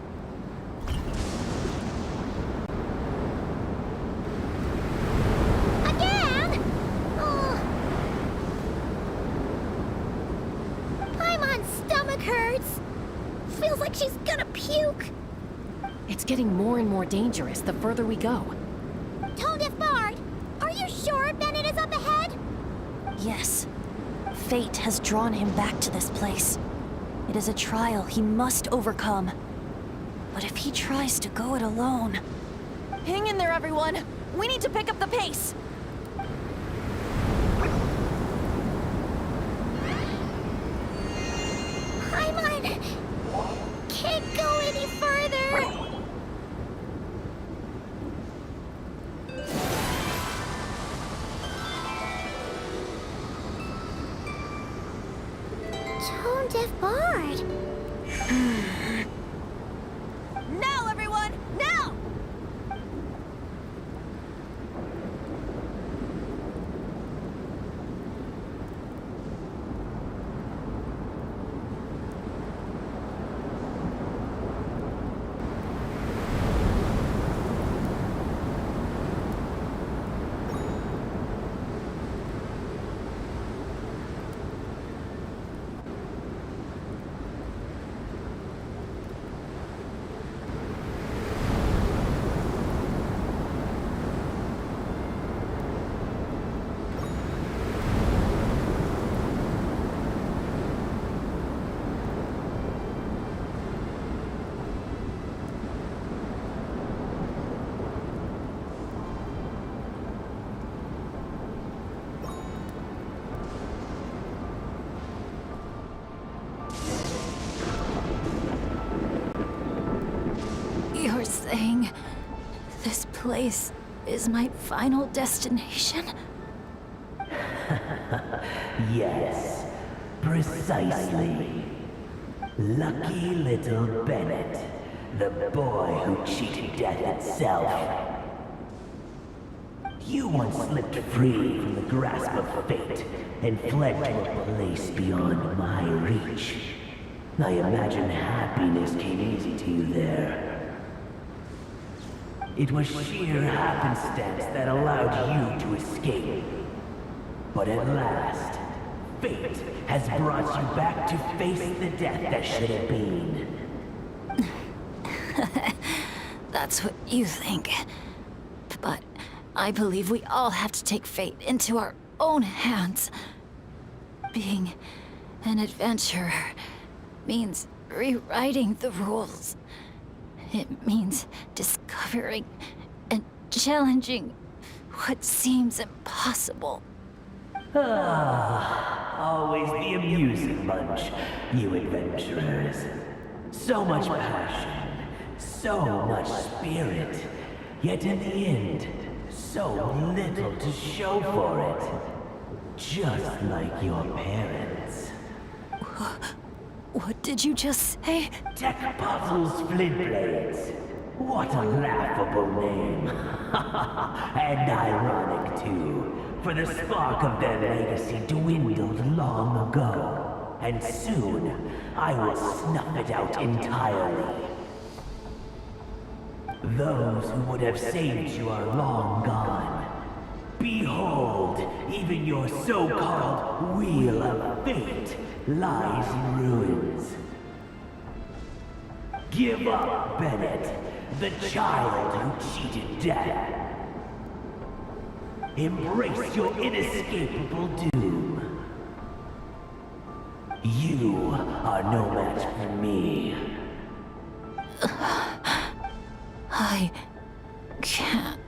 Again? Oh. Paimon's stomach hurts. Feels like she's gonna puke. It's getting more and more dangerous the further we go. Tone Deaf Bard, are you sure Bennett is up ahead? Yes. Fate has drawn him back to this place. It is a trial he must overcome. But if he tries to go it alone... Hang in there, everyone! We need to pick up the pace! Paimon can't go any further. Tone Deaf Bard. Now, everyone! Now! You're saying this place is my final destination? Yes, precisely. Lucky little Bennett, the boy who cheated death itself. You once slipped free from the grasp of fate and fled to a place beyond my reach. I imagine happiness came easy to you there. It was sheer happenstance that allowed you to escape. But at last, fate has brought you back to face the death that should have been. That's what you think. But I believe we all have to take fate into our own hands. Being an adventurer means rewriting the rules. It means discovering and challenging what seems impossible. Always the amusing bunch, you adventurers. So much passion, so much spirit, yet in the end, so little to show for it. Just like your parents. What did you just say? Tech Puzzles Flintblades. What a laughable name. And ironic, too, for the spark of their legacy dwindled long ago. And soon, I will snuff it out entirely. Those who would have saved you are long gone. Behold, even your so-called Wheel of Fate lies in ruins. Give up, Bennett, the child who cheated death. Embrace your inescapable doom. You are no match for me. I can't.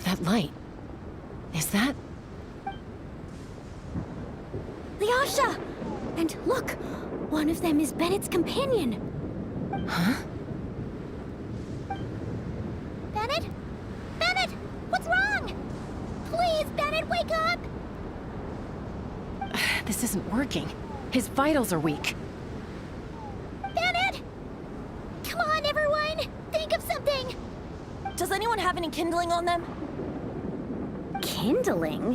That light. Is that... Lyasha! And look! One of them is Bennett's companion. Huh? Bennett? Bennett! What's wrong? Please, Bennett, wake up! This isn't working. His vitals are weak. anyone have any kindling on them? Kindling?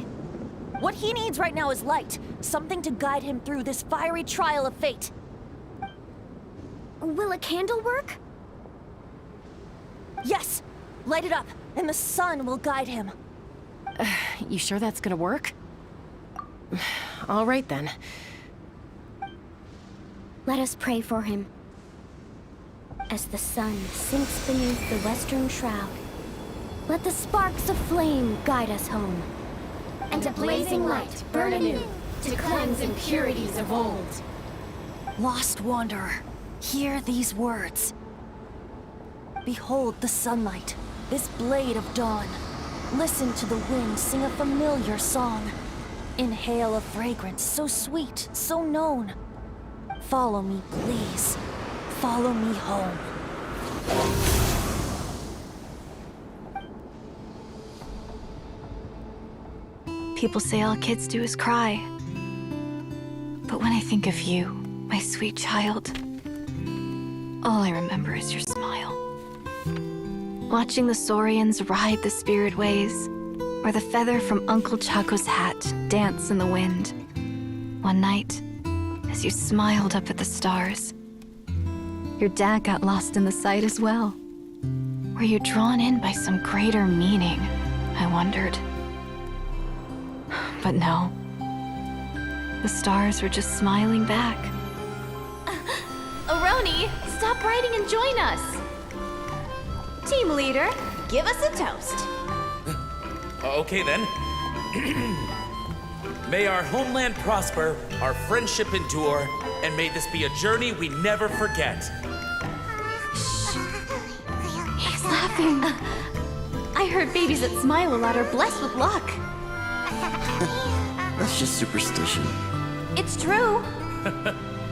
What he needs right now is light. Something to guide him through this fiery trial of fate. Will a candle work? Yes! Light it up, and the sun will guide him. You sure that's gonna work? All right then. Let us pray for him. As the sun sinks beneath the western shroud, let the sparks of flame guide us home. And a blazing light burn anew to cleanse impurities of old. Lost wanderer, hear these words. Behold the sunlight, this blade of dawn. Listen to the wind sing a familiar song. Inhale a fragrance so sweet, so known. Follow me, please. Follow me home. People say all kids do is cry. But when I think of you, my sweet child, all I remember is your smile. Watching the saurians ride the spirit ways, or the feather from Uncle Chaco's hat dance in the wind. One night, as you smiled up at the stars, your dad got lost in the sight as well. Were you drawn in by some greater meaning? I wondered. But no. The stars were just smiling back. Aroni, stop writing and join us! Team leader, give us a toast. Okay then. May our homeland prosper, our friendship endure, and may this be a journey we never forget. He's laughing. I heard babies that smile a lot are blessed with luck. That's just superstition. It's true.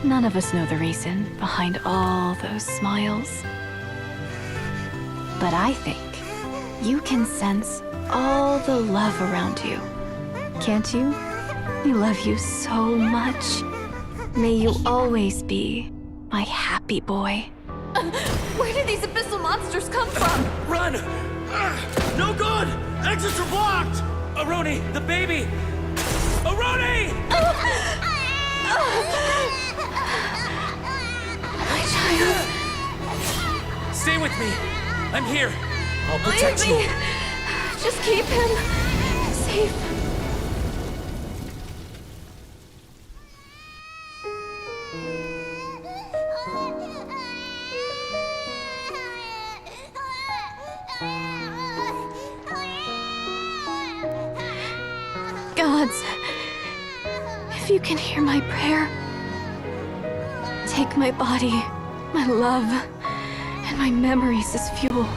None of us know the reason behind all those smiles. But I think you can sense all the love around you. Can't you? I love you so much. May you always be my happy boy. Where did these abyssal monsters come from? Run! No good! Exits are blocked! Aroni, the baby! Aroni! My child. Stay with me. I'm here. I'll protect Leave me. you. Just keep him safe. Gods, if you can hear my prayer, take my body, my love, and my memories as fuel.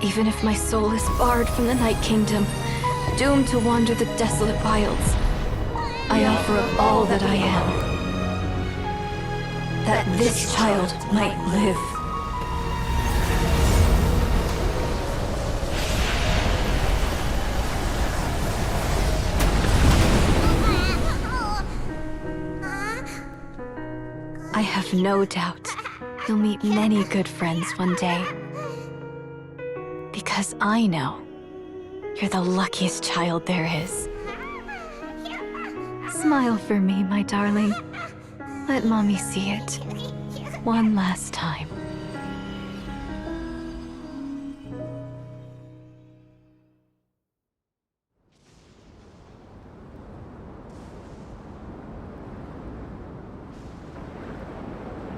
Even if my soul is barred from the Night Kingdom, doomed to wander the desolate wilds, I offer up all that I am, that this child might live. I have no doubt you'll meet many good friends one day. Because I know you're the luckiest child there is. Smile for me, my darling. Let Mommy see it. One last time.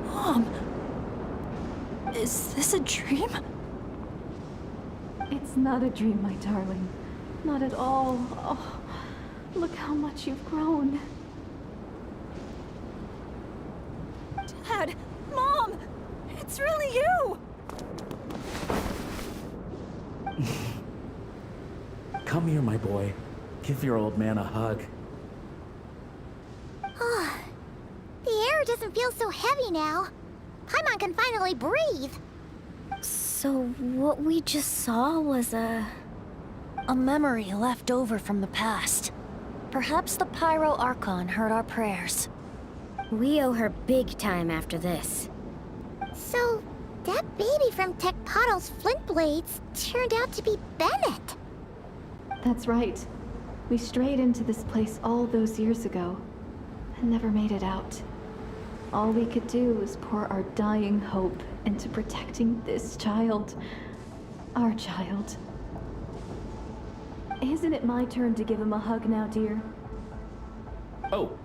Mom! Is this a dream? It's not a dream, my darling. Not at all. Oh, look how much you've grown. Dad! Mom! It's really you! Come here, my boy. Give your old man a hug. The air doesn't feel so heavy now. Paimon can finally breathe. So what we just saw was a memory left over from the past. Perhaps the Pyro Archon heard our prayers. We owe her big time after this. So, That baby from Tecpato's Flint Blades turned out to be Bennett. That's right. We strayed into this place all those years ago and never made it out. All we could do was pour our dying hope into protecting this child. Our child. Isn't it my turn to give him a hug now, dear? Oh,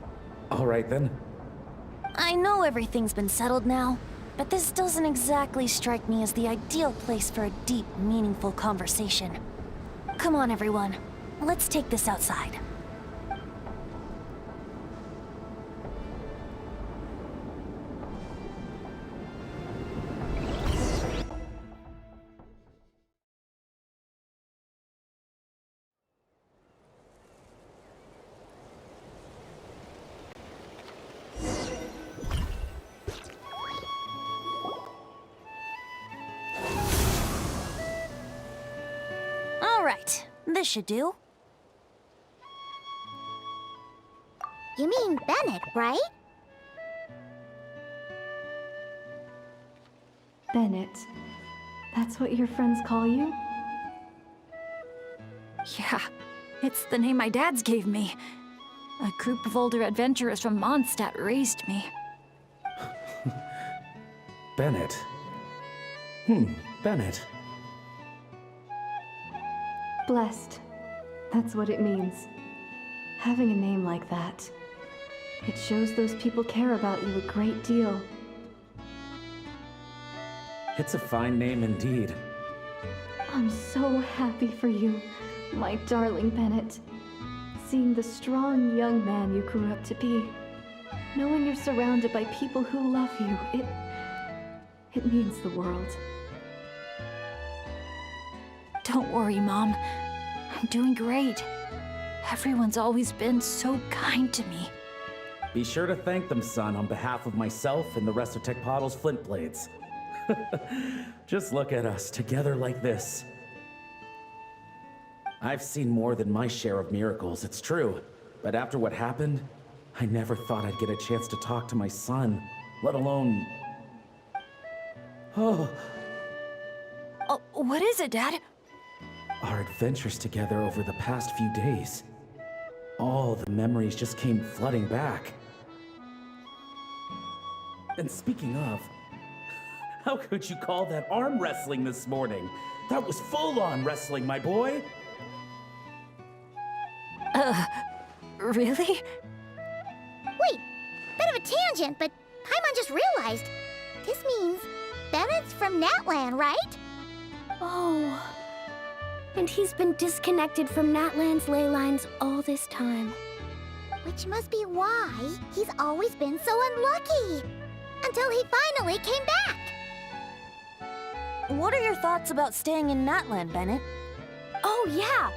all right then. I know everything's been settled now, but this doesn't exactly strike me as the ideal place for a deep, meaningful conversation. Come on, everyone. Let's take this outside. All right, this should do. You mean Bennett, right? Bennett. That's what your friends call you? Yeah, it's the name my dad's gave me. A group of older adventurers from Mondstadt raised me. Bennett. Bennett. Blessed. That's what it means. Having a name like that. It shows those people care about you a great deal. It's a fine name indeed. I'm so happy for you, my darling Bennett. Seeing the strong young man you grew up to be. Knowing you're surrounded by people who love you, it means the world. Don't worry, Mom. I'm doing great. Everyone's always been so kind to me. Be sure to thank them, son, on behalf of myself and the rest of Tecpato's Flint Blades. Just look at us, together like this. I've seen more than my share of miracles, it's true. But after what happened, I never thought I'd get a chance to talk to my son, let alone... Oh, what is it, Dad? our adventures together over the past few days. All the memories just came flooding back. And speaking of, how could you call that arm wrestling this morning? That was full-on wrestling, my boy! Really? Wait, bit of a tangent, but Paimon just realized. This means Bennett's from Natlan, right? Oh. And he's been disconnected from Natlan's ley lines all this time. Which must be why he's always been so unlucky. Until he finally came back. What are your thoughts about staying in Natlan, Bennett? Oh, yeah.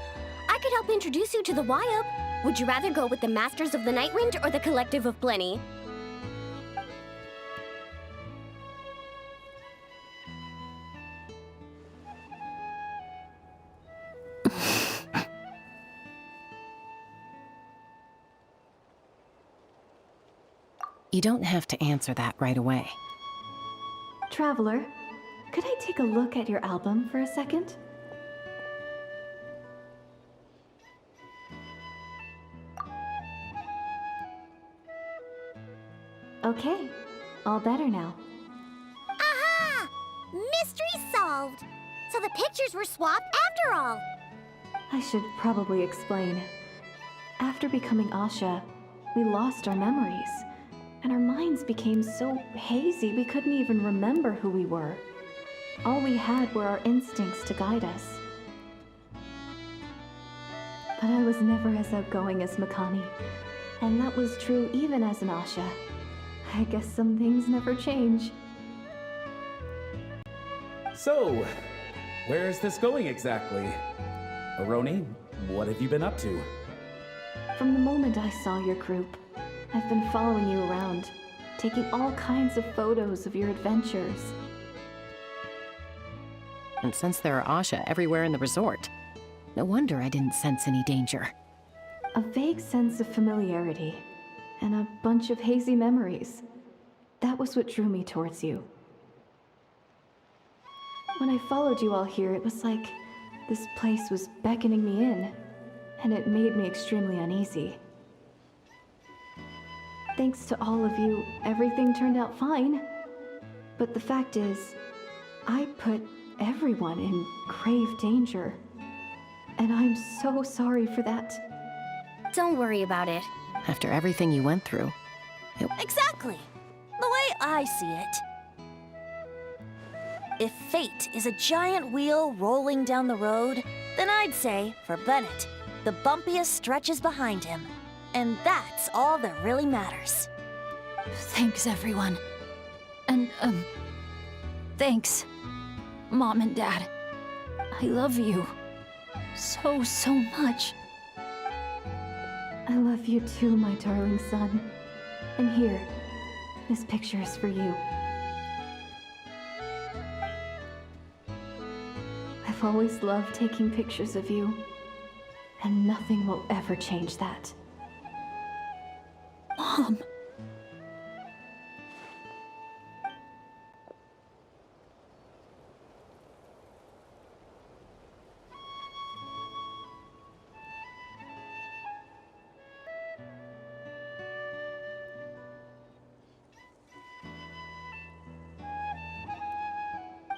I could help introduce you to the Wyup. Would you rather go with the Masters of the Nightwind or the Collective of Plenty? You don't have to answer that right away. Traveler, could I take a look at your album for a second? Okay, all better now. Aha! Mystery solved! So the pictures were swapped after all! I should probably explain. After becoming Asha, we lost our memories, and our minds became so hazy we couldn't even remember who we were. All we had were our instincts to guide us. But I was never as outgoing as Makani, and that was true even as an Asha. I guess some things never change. So, where is this going exactly? Aroni, what have you been up to? From the moment I saw your group, I've been following you around, taking all kinds of photos of your adventures. And since there are Asha everywhere in the resort, no wonder I didn't sense any danger. A vague sense of familiarity, and a bunch of hazy memories. That was what drew me towards you. When I followed you all here, it was like this place was beckoning me in, and it made me extremely uneasy. Thanks to all of you, everything turned out fine. But the fact is, I put everyone in grave danger. And I'm so sorry for that. Don't worry about it. After everything you went through, Exactly. The way I see it. If fate is a giant wheel rolling down the road, then I'd say, for Bennett, the bumpiest stretches behind him. And that's all that really matters. Thanks, everyone. And, thanks, Mom and Dad. I love you so, so much. I love you too, my darling son. And here, this picture is for you. I've always loved taking pictures of you, and nothing will ever change that. Mom.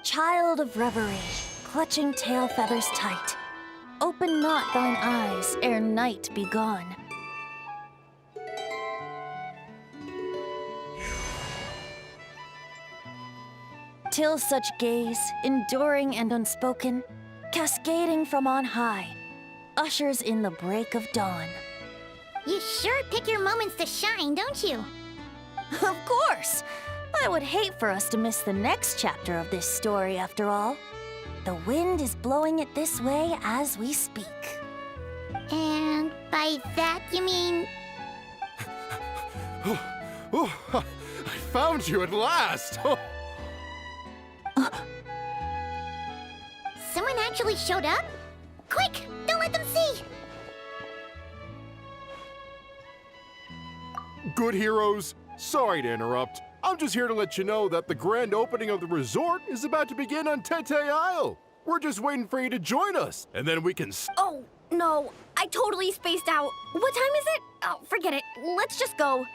Child of reverie, clutching tail feathers tight, open not thine eyes ere night be gone. Till such gaze, enduring and unspoken, cascading from on high, ushers in the break of dawn. You sure pick your moments to shine, don't you? Of course! I would hate for us to miss the next chapter of this story, after all. The wind is blowing it this way as we speak. And by that, you mean... I found you at last! Someone actually showed up? Quick, don't let them see! Good heroes, sorry to interrupt. I'm just here to let you know that the grand opening of the resort is about to begin on Tete Isle. We're just waiting for you to join us, and then we can Oh, no. I totally spaced out. What time is it? Oh, forget it. Let's just go.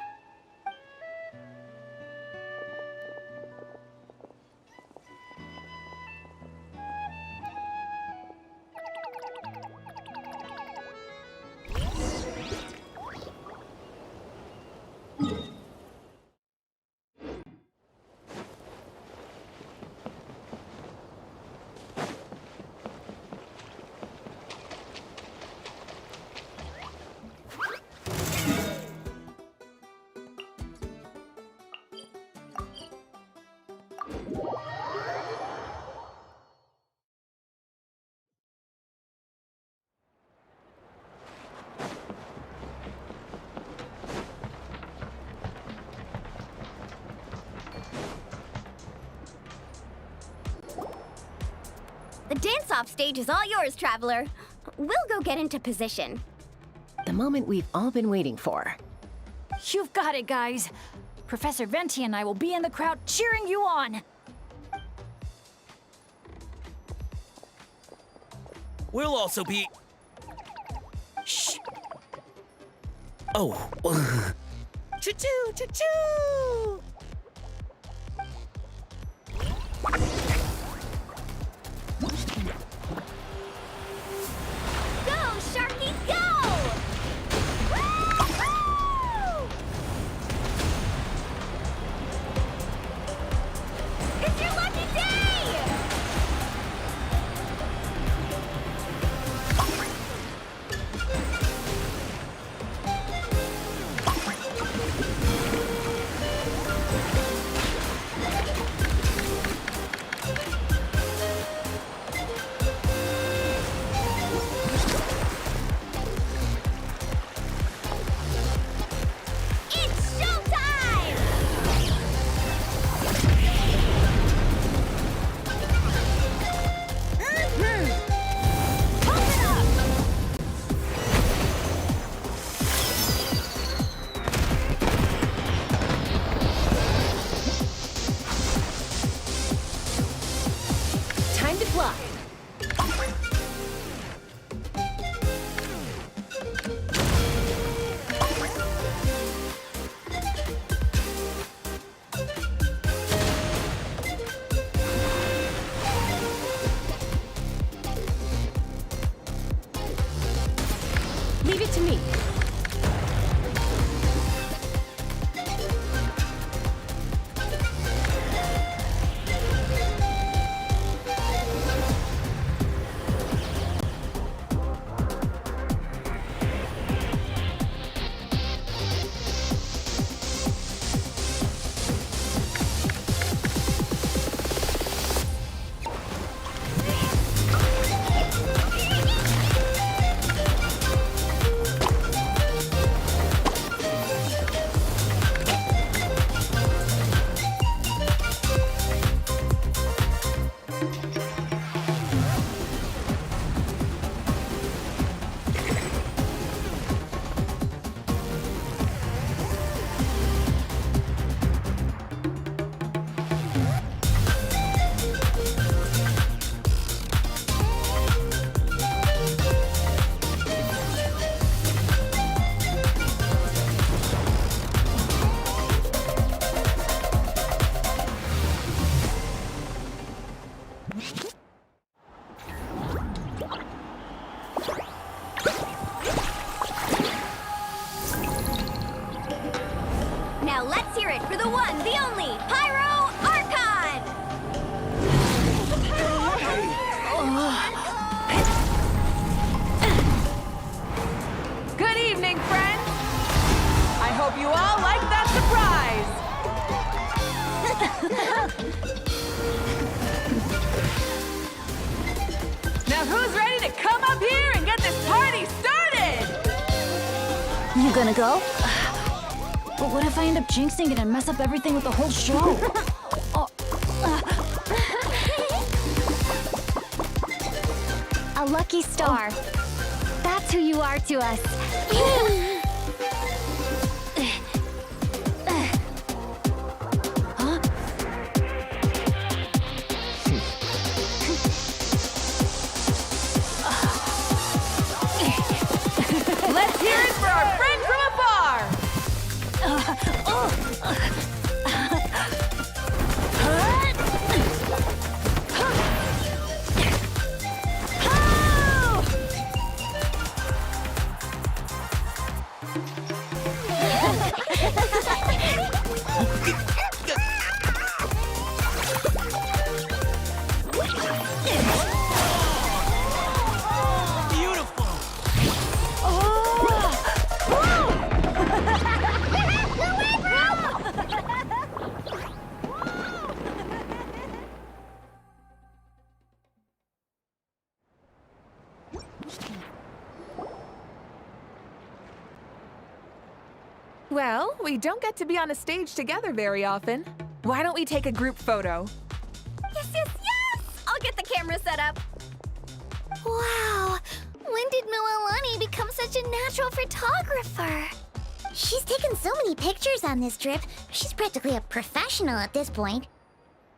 The dance-off stage is all yours, Traveler. We'll go get into position. the moment we've all been waiting for. You've got it, guys. Professor Venti and I will be in the crowd cheering you on. We'll also be... Shh. Oh. Choo-choo, choo-choo! Go, Sharky, go! Woo-hoo! It's your lucky day! apply. Leave it to me. Now let's hear it for the one, the only, Pyro Archon! Good evening, friends! I hope you all like that surprise! Now who's ready to come up here and get this party started? You gonna go? But what if I end up jinxing it and mess up everything with the whole show? A lucky star. That's who you are to us. Let's hear it for our friend from afar! Well, we don't get to be on a stage together very often. Why don't we take a group photo? Yes, yes, yes! I'll get the camera set up. Wow! When did Mililani become such a natural photographer? She's taken so many pictures on this trip. She's practically a professional at this point.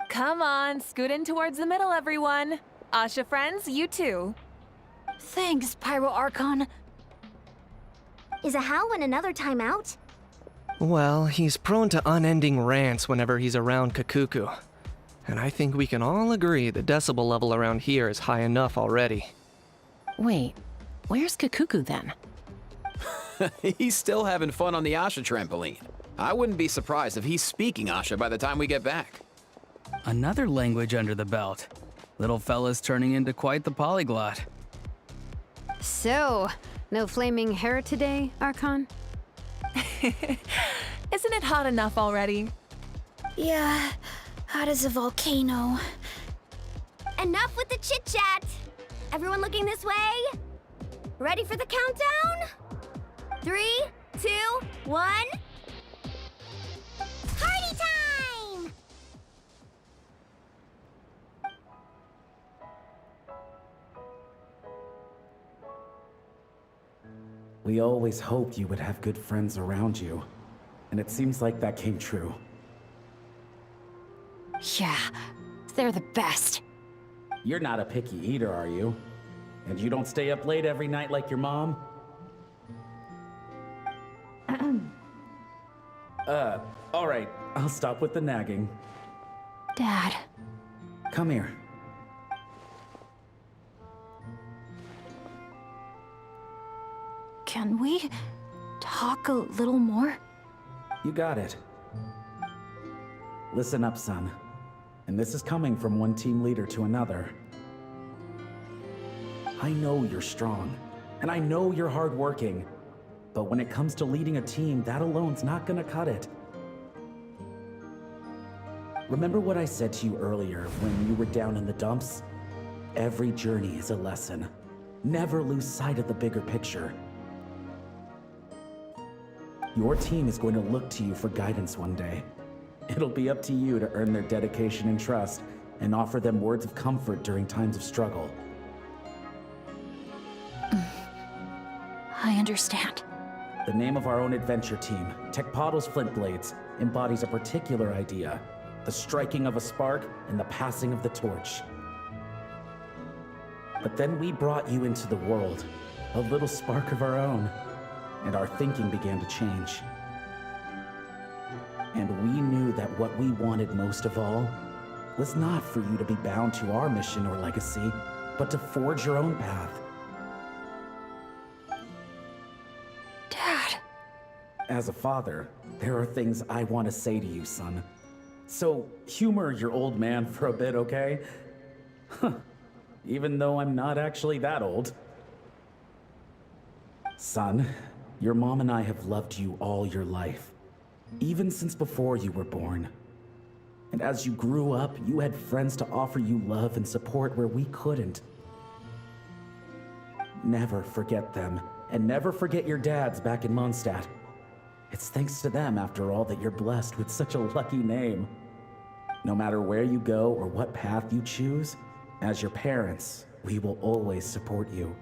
Come on, scoot in towards the middle, everyone. Asha friends, you too. Thanks, Pyro Archon. Is Ahau in another timeout? Well, he's prone to unending rants whenever he's around Kakuku. And I think we can all agree the decibel level around here is high enough already. Wait, where's Kakuku then? He's still having fun on the Asha trampoline. I wouldn't be surprised if he's speaking Asha by the time we get back. Another language under the belt. Little fella's turning into quite the polyglot. So, no flaming hair today, Archon? Isn't it hot enough already? Yeah, hot as a volcano. Enough with the chit-chat! Everyone looking this way? Ready for the countdown? 3, 2, 1... Party time! We always hoped you would have good friends around you, and it seems like that came true. Yeah, they're the best. You're not a picky eater, are you? And you don't stay up late every night like your mom? All right. I'll stop with the nagging. Dad. Come here. Can we talk a little more? You got it. Listen up, son. And this is coming from one team leader to another. I know you're strong, and I know you're hardworking. But when it comes to leading a team, that alone's not gonna cut it. Remember what I said to you earlier when you were down in the dumps? Every journey is a lesson. Never lose sight of the bigger picture. Your team is going to look to you for guidance one day. It'll be up to you to earn their dedication and trust and offer them words of comfort during times of struggle. I understand. The name of our own adventure team, Tecpado's Flint Blades, embodies a particular idea: the striking of a spark and the passing of the torch. But then we brought you into the world, a little spark of our own, and our thinking began to change. And we knew that what we wanted most of all was not for you to be bound to our mission or legacy, but to forge your own path. Dad. As a father, there are things I want to say to you, son. So humor your old man for a bit, okay? Even though I'm not actually that old. Son, your mom and I have loved you all your life, even since before you were born. And as you grew up, you had friends to offer you love and support where we couldn't. Never forget them, and never forget your dads back in Mondstadt. It's thanks to them, after all, that you're blessed with such a lucky name. No matter where you go or what path you choose, as your parents, we will always support you.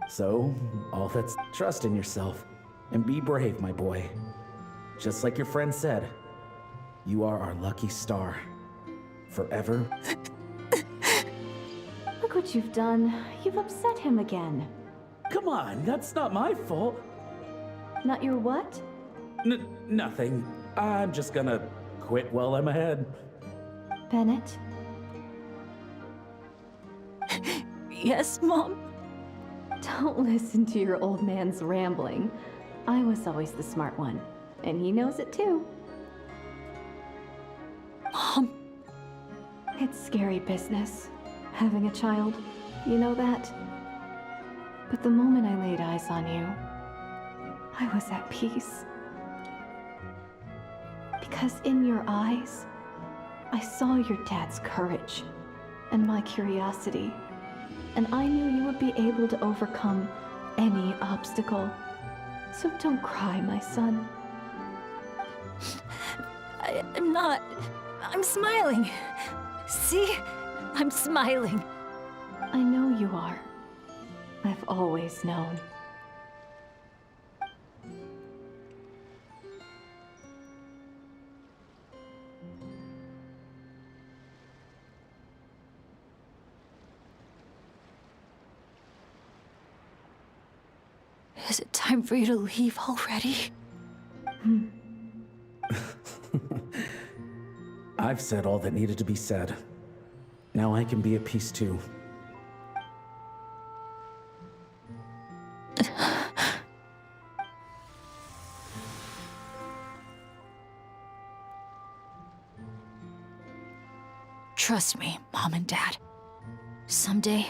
So, all that's trust in yourself, and be brave, my boy. Just like your friend said, you are our lucky star. Forever. Look what you've done. You've upset him again. Come on, that's not my fault. Not your what? Nothing. I'm just gonna quit while I'm ahead. Bennett? Yes, Mom? Don't listen to your old man's rambling. I was always the smart one, and he knows it too. Mom? It's scary business, having a child. You know that? But the moment I laid eyes on you, I was at peace. Because in your eyes, I saw your dad's courage and my curiosity, and I knew you would be able to overcome any obstacle. So don't cry, my son. I'm not. I'm smiling. See? I'm smiling. I know you are. I've always known. Is it time for you to leave already? I've said all that needed to be said. Now I can be at peace too. Trust me, Mom and Dad. Someday,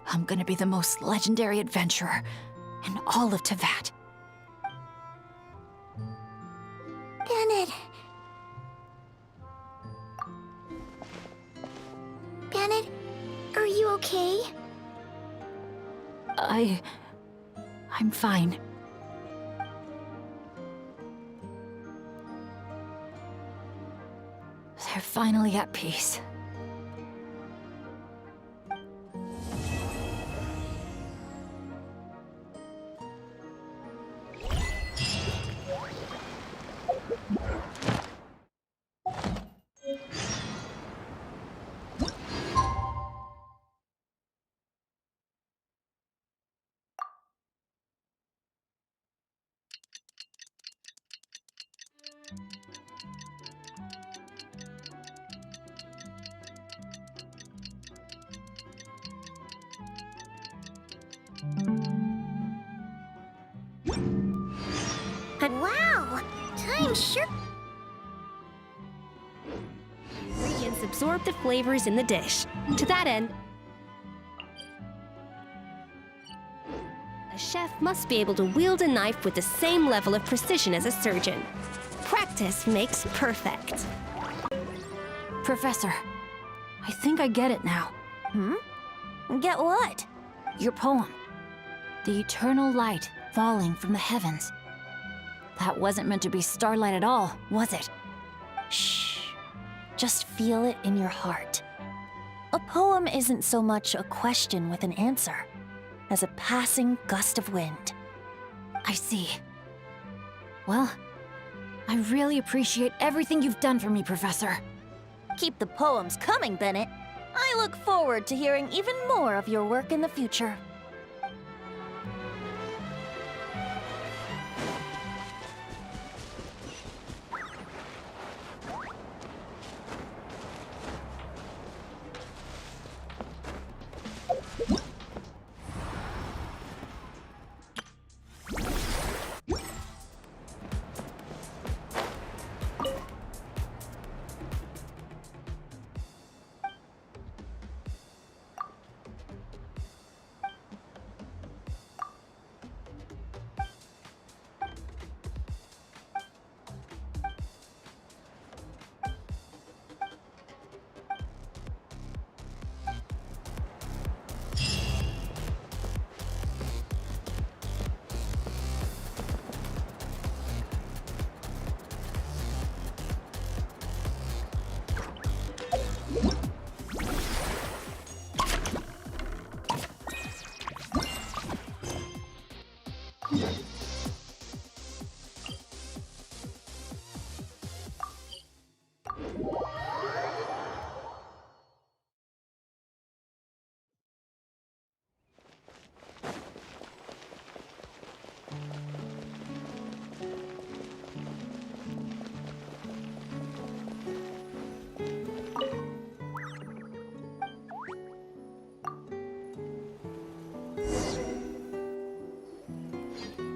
I'm gonna be the most legendary adventurer in all of Teyvat. Bennett. Bennett, are you okay? I'm fine. They're finally at peace. Wow, time sure. Ingredients absorb the flavors in the dish. To that end, a chef must be able to wield a knife with the same level of precision as a surgeon. Practice makes perfect. Professor, I think I get it now. Get what? Your poem. The eternal light falling from the heavens. That wasn't meant to be starlight at all, was it? Shh. Just feel it in your heart. A poem isn't so much a question with an answer as a passing gust of wind. I see. Well, I really appreciate everything you've done for me, Professor. Keep the poems coming, Bennett. I look forward to hearing even more of your work in the future.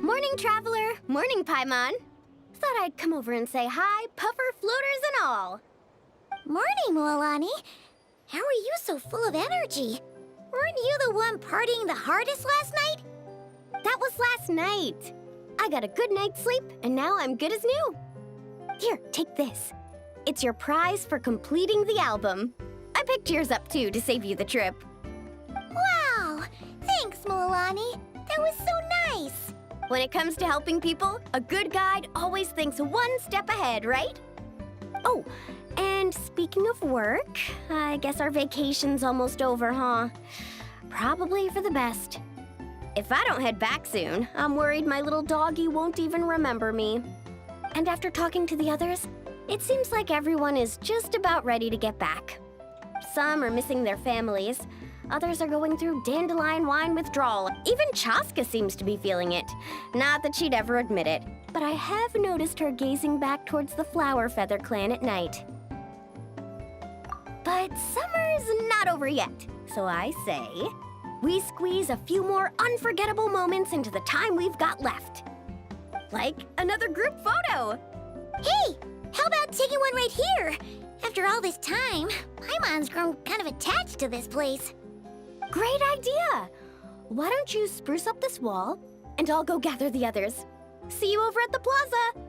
Morning, Traveler. Morning, Paimon. Thought I'd come over and say hi, puffer, floaters, and all. Morning, Mualani. How are you so full of energy? Weren't you the one partying the hardest last night? That was last night. I got a good night's sleep, and now I'm good as new. Here, take this. It's your prize for completing the album. I picked yours up, too, to save you the trip. Wow! Thanks, Mualani. That was so nice. When it comes to helping people, a good guide always thinks one step ahead, right? Oh, and speaking of work, I guess our vacation's almost over, huh? Probably for the best. If I don't head back soon, I'm worried my little doggy won't even remember me. And after talking to the others, it seems like everyone is just about ready to get back. Some are missing their families. Others are going through dandelion wine withdrawal. Even Chaska seems to be feeling it. Not that she'd ever admit it, but I have noticed her gazing back towards the Flower Feather clan at night. But summer's not over yet, so I say, we squeeze a few more unforgettable moments into the time we've got left. Like another group photo. Hey, how about taking one right here? After all this time, Paimon's grown kind of attached to this place. Great idea! Why don't you spruce up this wall, and I'll go gather the others. See you over at the plaza!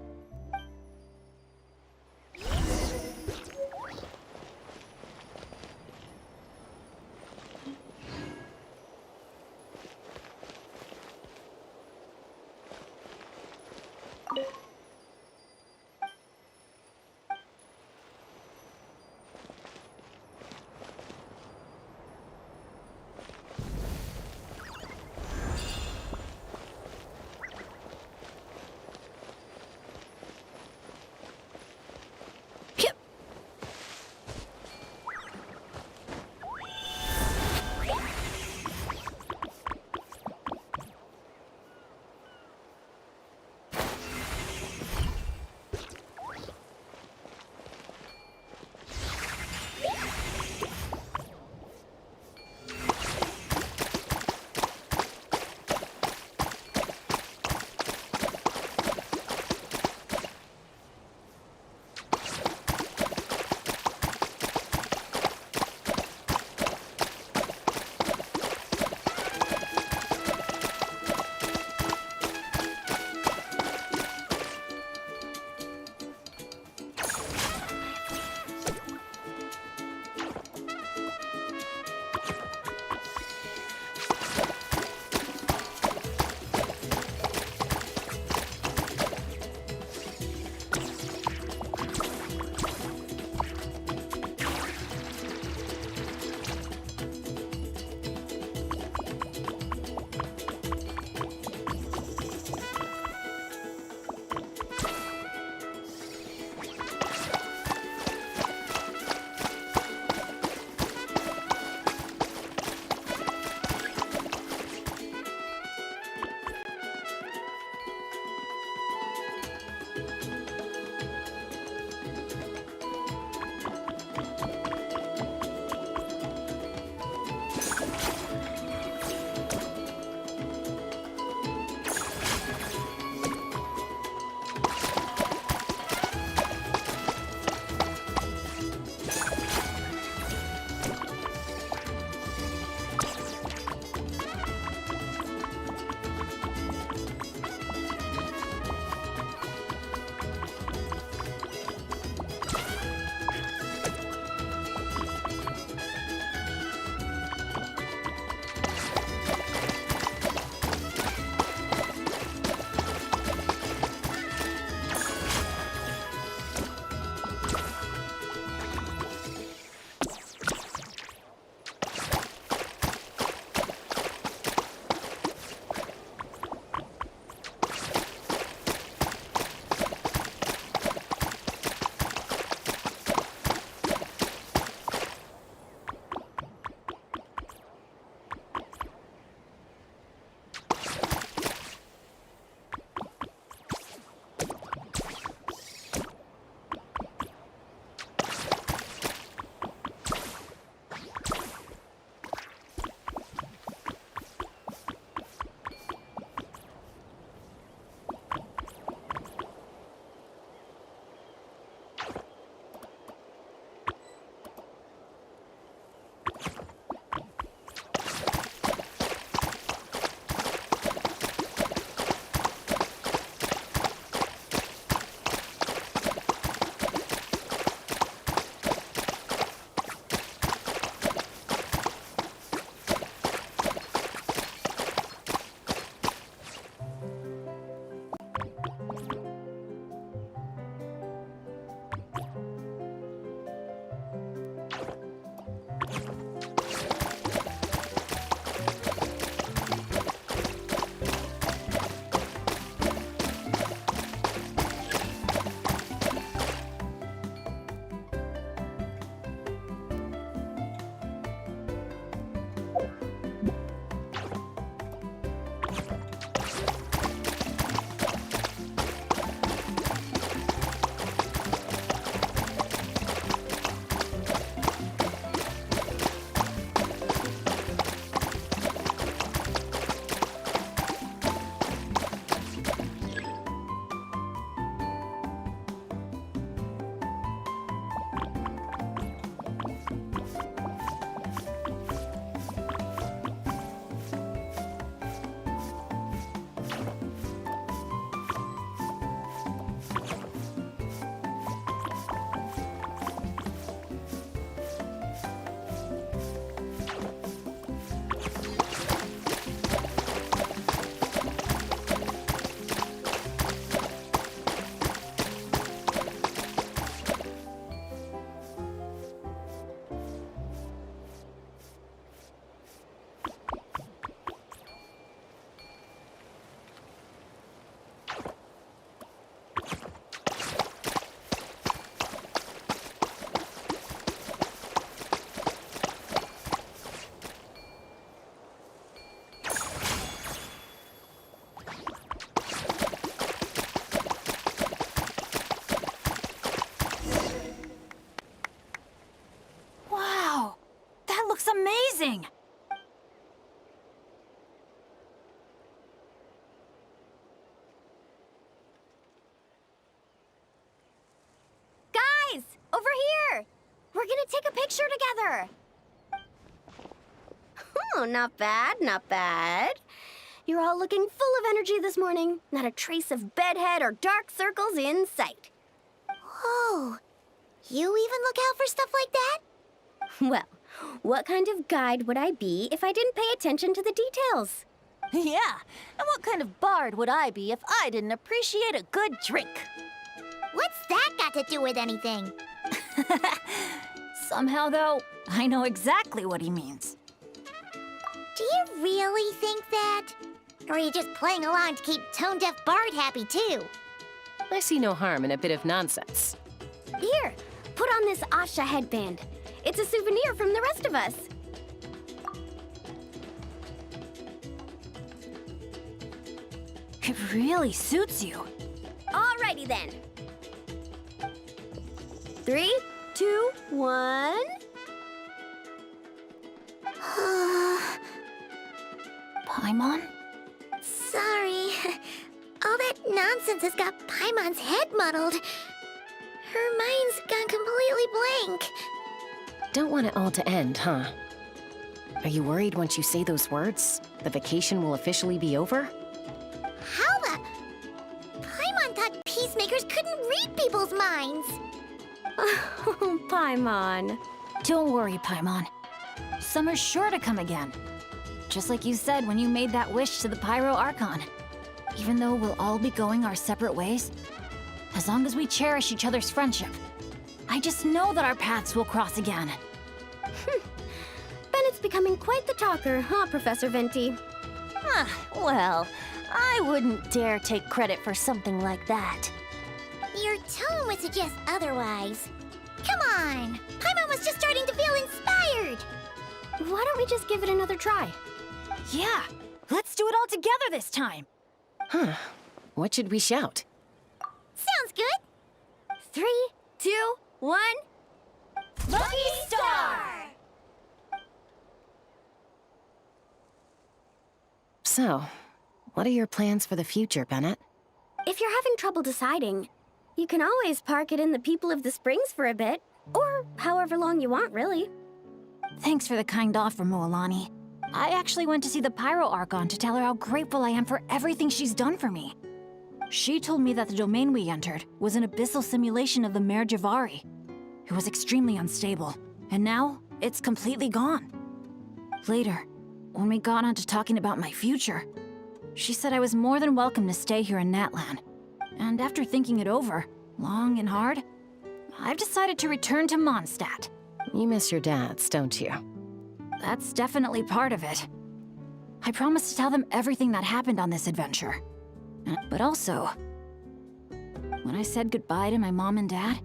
amazing! Guys, over here! We're gonna take a picture together! Oh, not bad, not bad. You're all looking full of energy this morning. Not a trace of bedhead or dark circles in sight. Whoa. You even look out for stuff like that? Well, what kind of guide would I be if I didn't pay attention to the details? Yeah, and what kind of bard would I be if I didn't appreciate a good drink? What's that got to do with anything? Somehow, though, I know exactly what he means. Do you really think that? Or are you just playing along to keep Tone Deaf Bard happy, too? I see no harm in a bit of nonsense. Here, put on this Asha headband. It's a souvenir from the rest of us. It really suits you. Alrighty then. 3, 2, 1. Paimon? Sorry. All that nonsense has got Paimon's head muddled. Her mind's gone completely blank. Don't want it all to end, huh? Are you worried once you say those words, the vacation will officially be over? How the... Paimon thought peacemakers couldn't read people's minds. Oh, Paimon. Don't worry, Paimon. Summer's sure to come again. Just like you said when you made that wish to the Pyro Archon. Even though we'll all be going our separate ways, as long as we cherish each other's friendship, I just know that our paths will cross again. Bennett's becoming quite the talker, huh, Professor Venti? Well, I wouldn't dare take credit for something like that. Your tone would suggest otherwise. Come on! Paimon was just starting to feel inspired! Why don't we just give it another try? Yeah, let's do it all together this time. Huh. What should we shout? Sounds good! 3, 2, 1. Lucky Star! So, what are your plans for the future, Bennett? If you're having trouble deciding, you can always park it in the People of the Springs for a bit. Or however long you want, really. Thanks for the kind offer, Moalani. I actually went to see the Pyro Archon to tell her how grateful I am for everything she's done for me. She told me that the domain we entered was an abyssal simulation of the Mare Javari. It was extremely unstable, and now it's completely gone. Later, when we got on to talking about my future, she said I was more than welcome to stay here in Natlan. And after thinking it over, long and hard, I've decided to return to Mondstadt. You miss your dads, don't you? That's definitely part of it. I promised to tell them everything that happened on this adventure. But also, when I said goodbye to my mom and dad,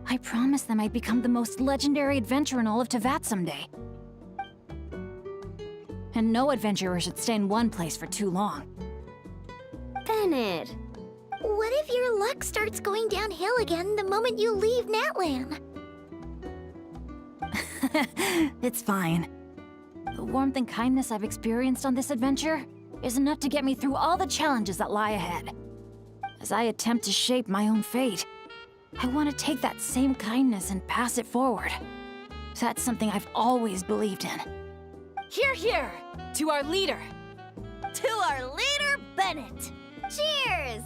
I promised them I'd become the most legendary adventurer in all of Teyvat someday. And no adventurer should stay in one place for too long. Bennett. What if your luck starts going downhill again the moment you leave Natlan? It's fine. The warmth and kindness I've experienced on this adventure is enough to get me through all the challenges that lie ahead. As I attempt to shape my own fate, I want to take that same kindness and pass it forward. That's something I've always believed in. Hear, hear! To our leader! To our leader, Bennett! Cheers!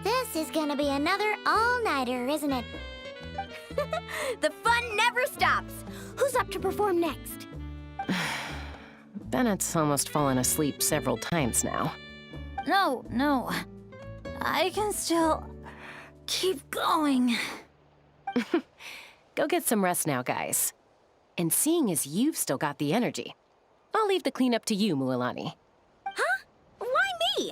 This is gonna be another all-nighter, isn't it? The fun never stops! Who's up to perform next? Bennett's almost fallen asleep several times now. No. I can still keep going. Go get some rest now, guys. And seeing as you've still got the energy, I'll leave the cleanup to you, Mualani. Huh? Why me?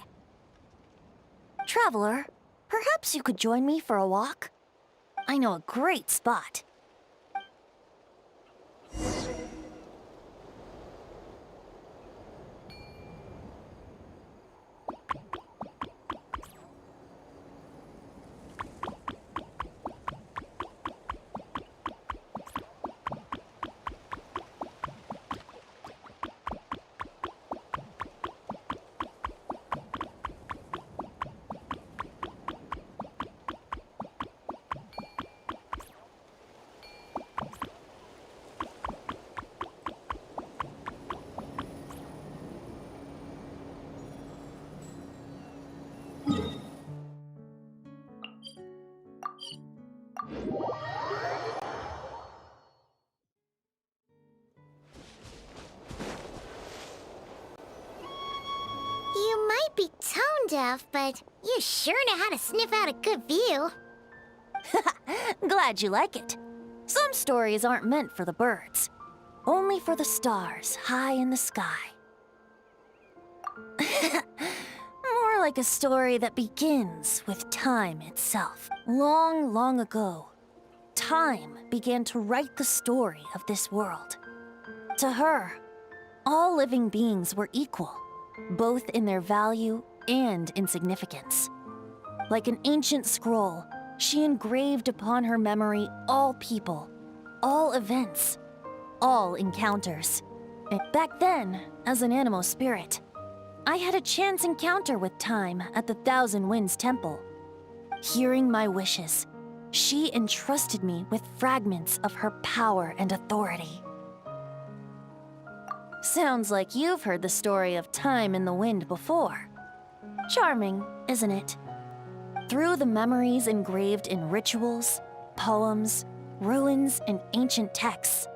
Traveler, perhaps you could join me for a walk? I know a great spot. You might be tone deaf, but you sure know how to sniff out a good view. Glad you like it. Some stories aren't meant for the birds, only for the stars high in the sky. More like a story that begins with time itself. Long, long ago, time began to write the story of this world. To her, all living beings were equal, both in their value and in significance. Like an ancient scroll, she engraved upon her memory all people, all events, all encounters. And back then, as an animal spirit, I had a chance encounter with time at the Thousand Winds Temple. Hearing my wishes, she entrusted me with fragments of her power and authority. Sounds like you've heard the story of time in the wind before. Charming, isn't it? Through the memories engraved in rituals, poems, ruins, and ancient texts,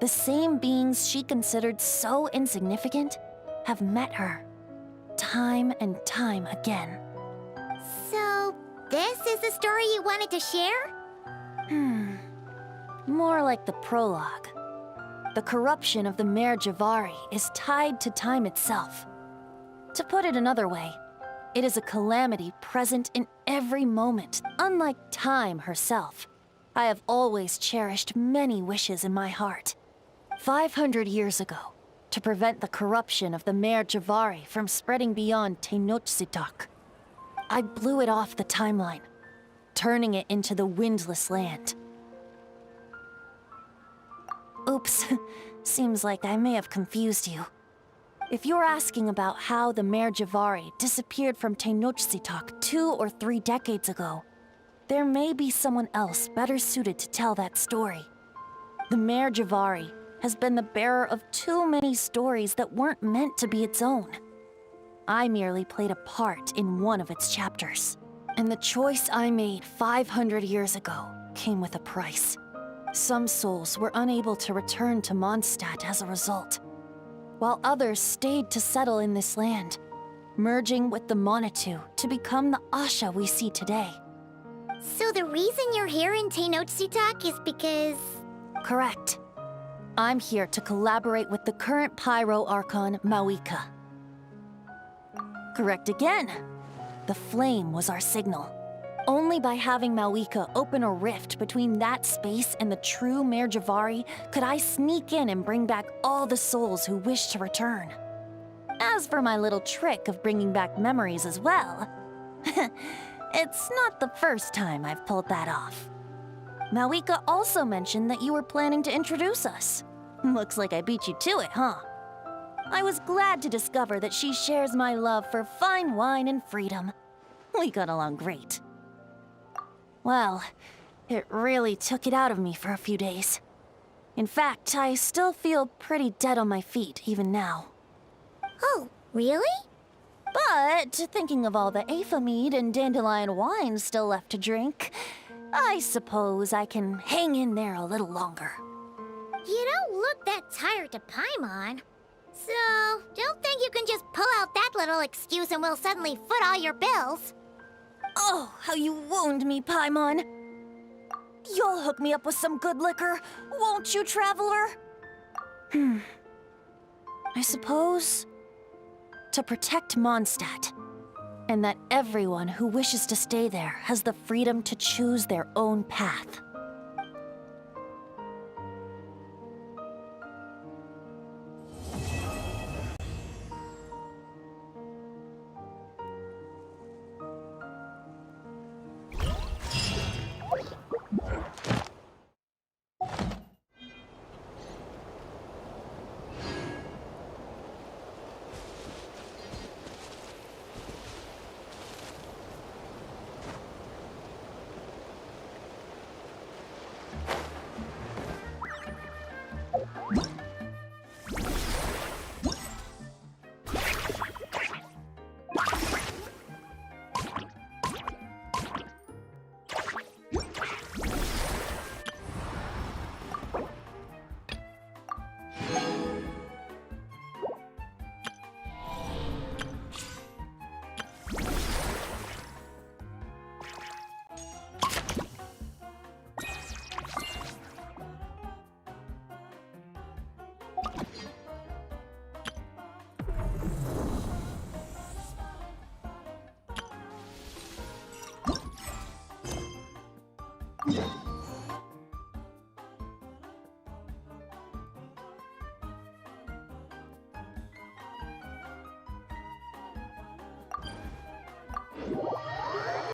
the same beings she considered so insignificant have met her, time and time again. So, this is the story you wanted to share? More like the prologue. The corruption of the Mare Javari is tied to time itself. To put it another way, it is a calamity present in every moment, unlike time herself. I have always cherished many wishes in my heart. 500 years ago, to prevent the corruption of the Mare Javari from spreading beyond Tenochtitlan, I blew it off the timeline, turning it into the Windless Land. Oops, seems like I may have confused you. If you're asking about how the Mare Javari disappeared from Tenochtitlan 2 or 3 decades ago, there may be someone else better suited to tell that story. The Mare Javari has been the bearer of too many stories that weren't meant to be its own. I merely played a part in one of its chapters. And the choice I made 500 years ago came with a price. Some souls were unable to return to Mondstadt as a result, while others stayed to settle in this land, merging with the Monitu to become the Asha we see today. So the reason you're here in Tenochtitlan is because... Correct. I'm here to collaborate with the current Pyro Archon, Mawika. Correct again. The flame was our signal. Only by having Mawika open a rift between that space and the true Mare Javari could I sneak in and bring back all the souls who wish to return. As for my little trick of bringing back memories as well, it's not the first time I've pulled that off. Mawika also mentioned that you were planning to introduce us. Looks like I beat you to it, huh? I was glad to discover that she shares my love for fine wine and freedom. We got along great. Well, it really took it out of me for a few days. In fact, I still feel pretty dead on my feet even now. Oh, really? But thinking of all the Aether mead and dandelion wine still left to drink, I suppose I can hang in there a little longer. You don't look that tired to Paimon. So, don't think you can just pull out that little excuse and we'll suddenly foot all your bills. Oh, how you wound me, Paimon. You'll hook me up with some good liquor, won't you, traveler? I suppose to protect Mondstadt, and that everyone who wishes to stay there has the freedom to choose their own path.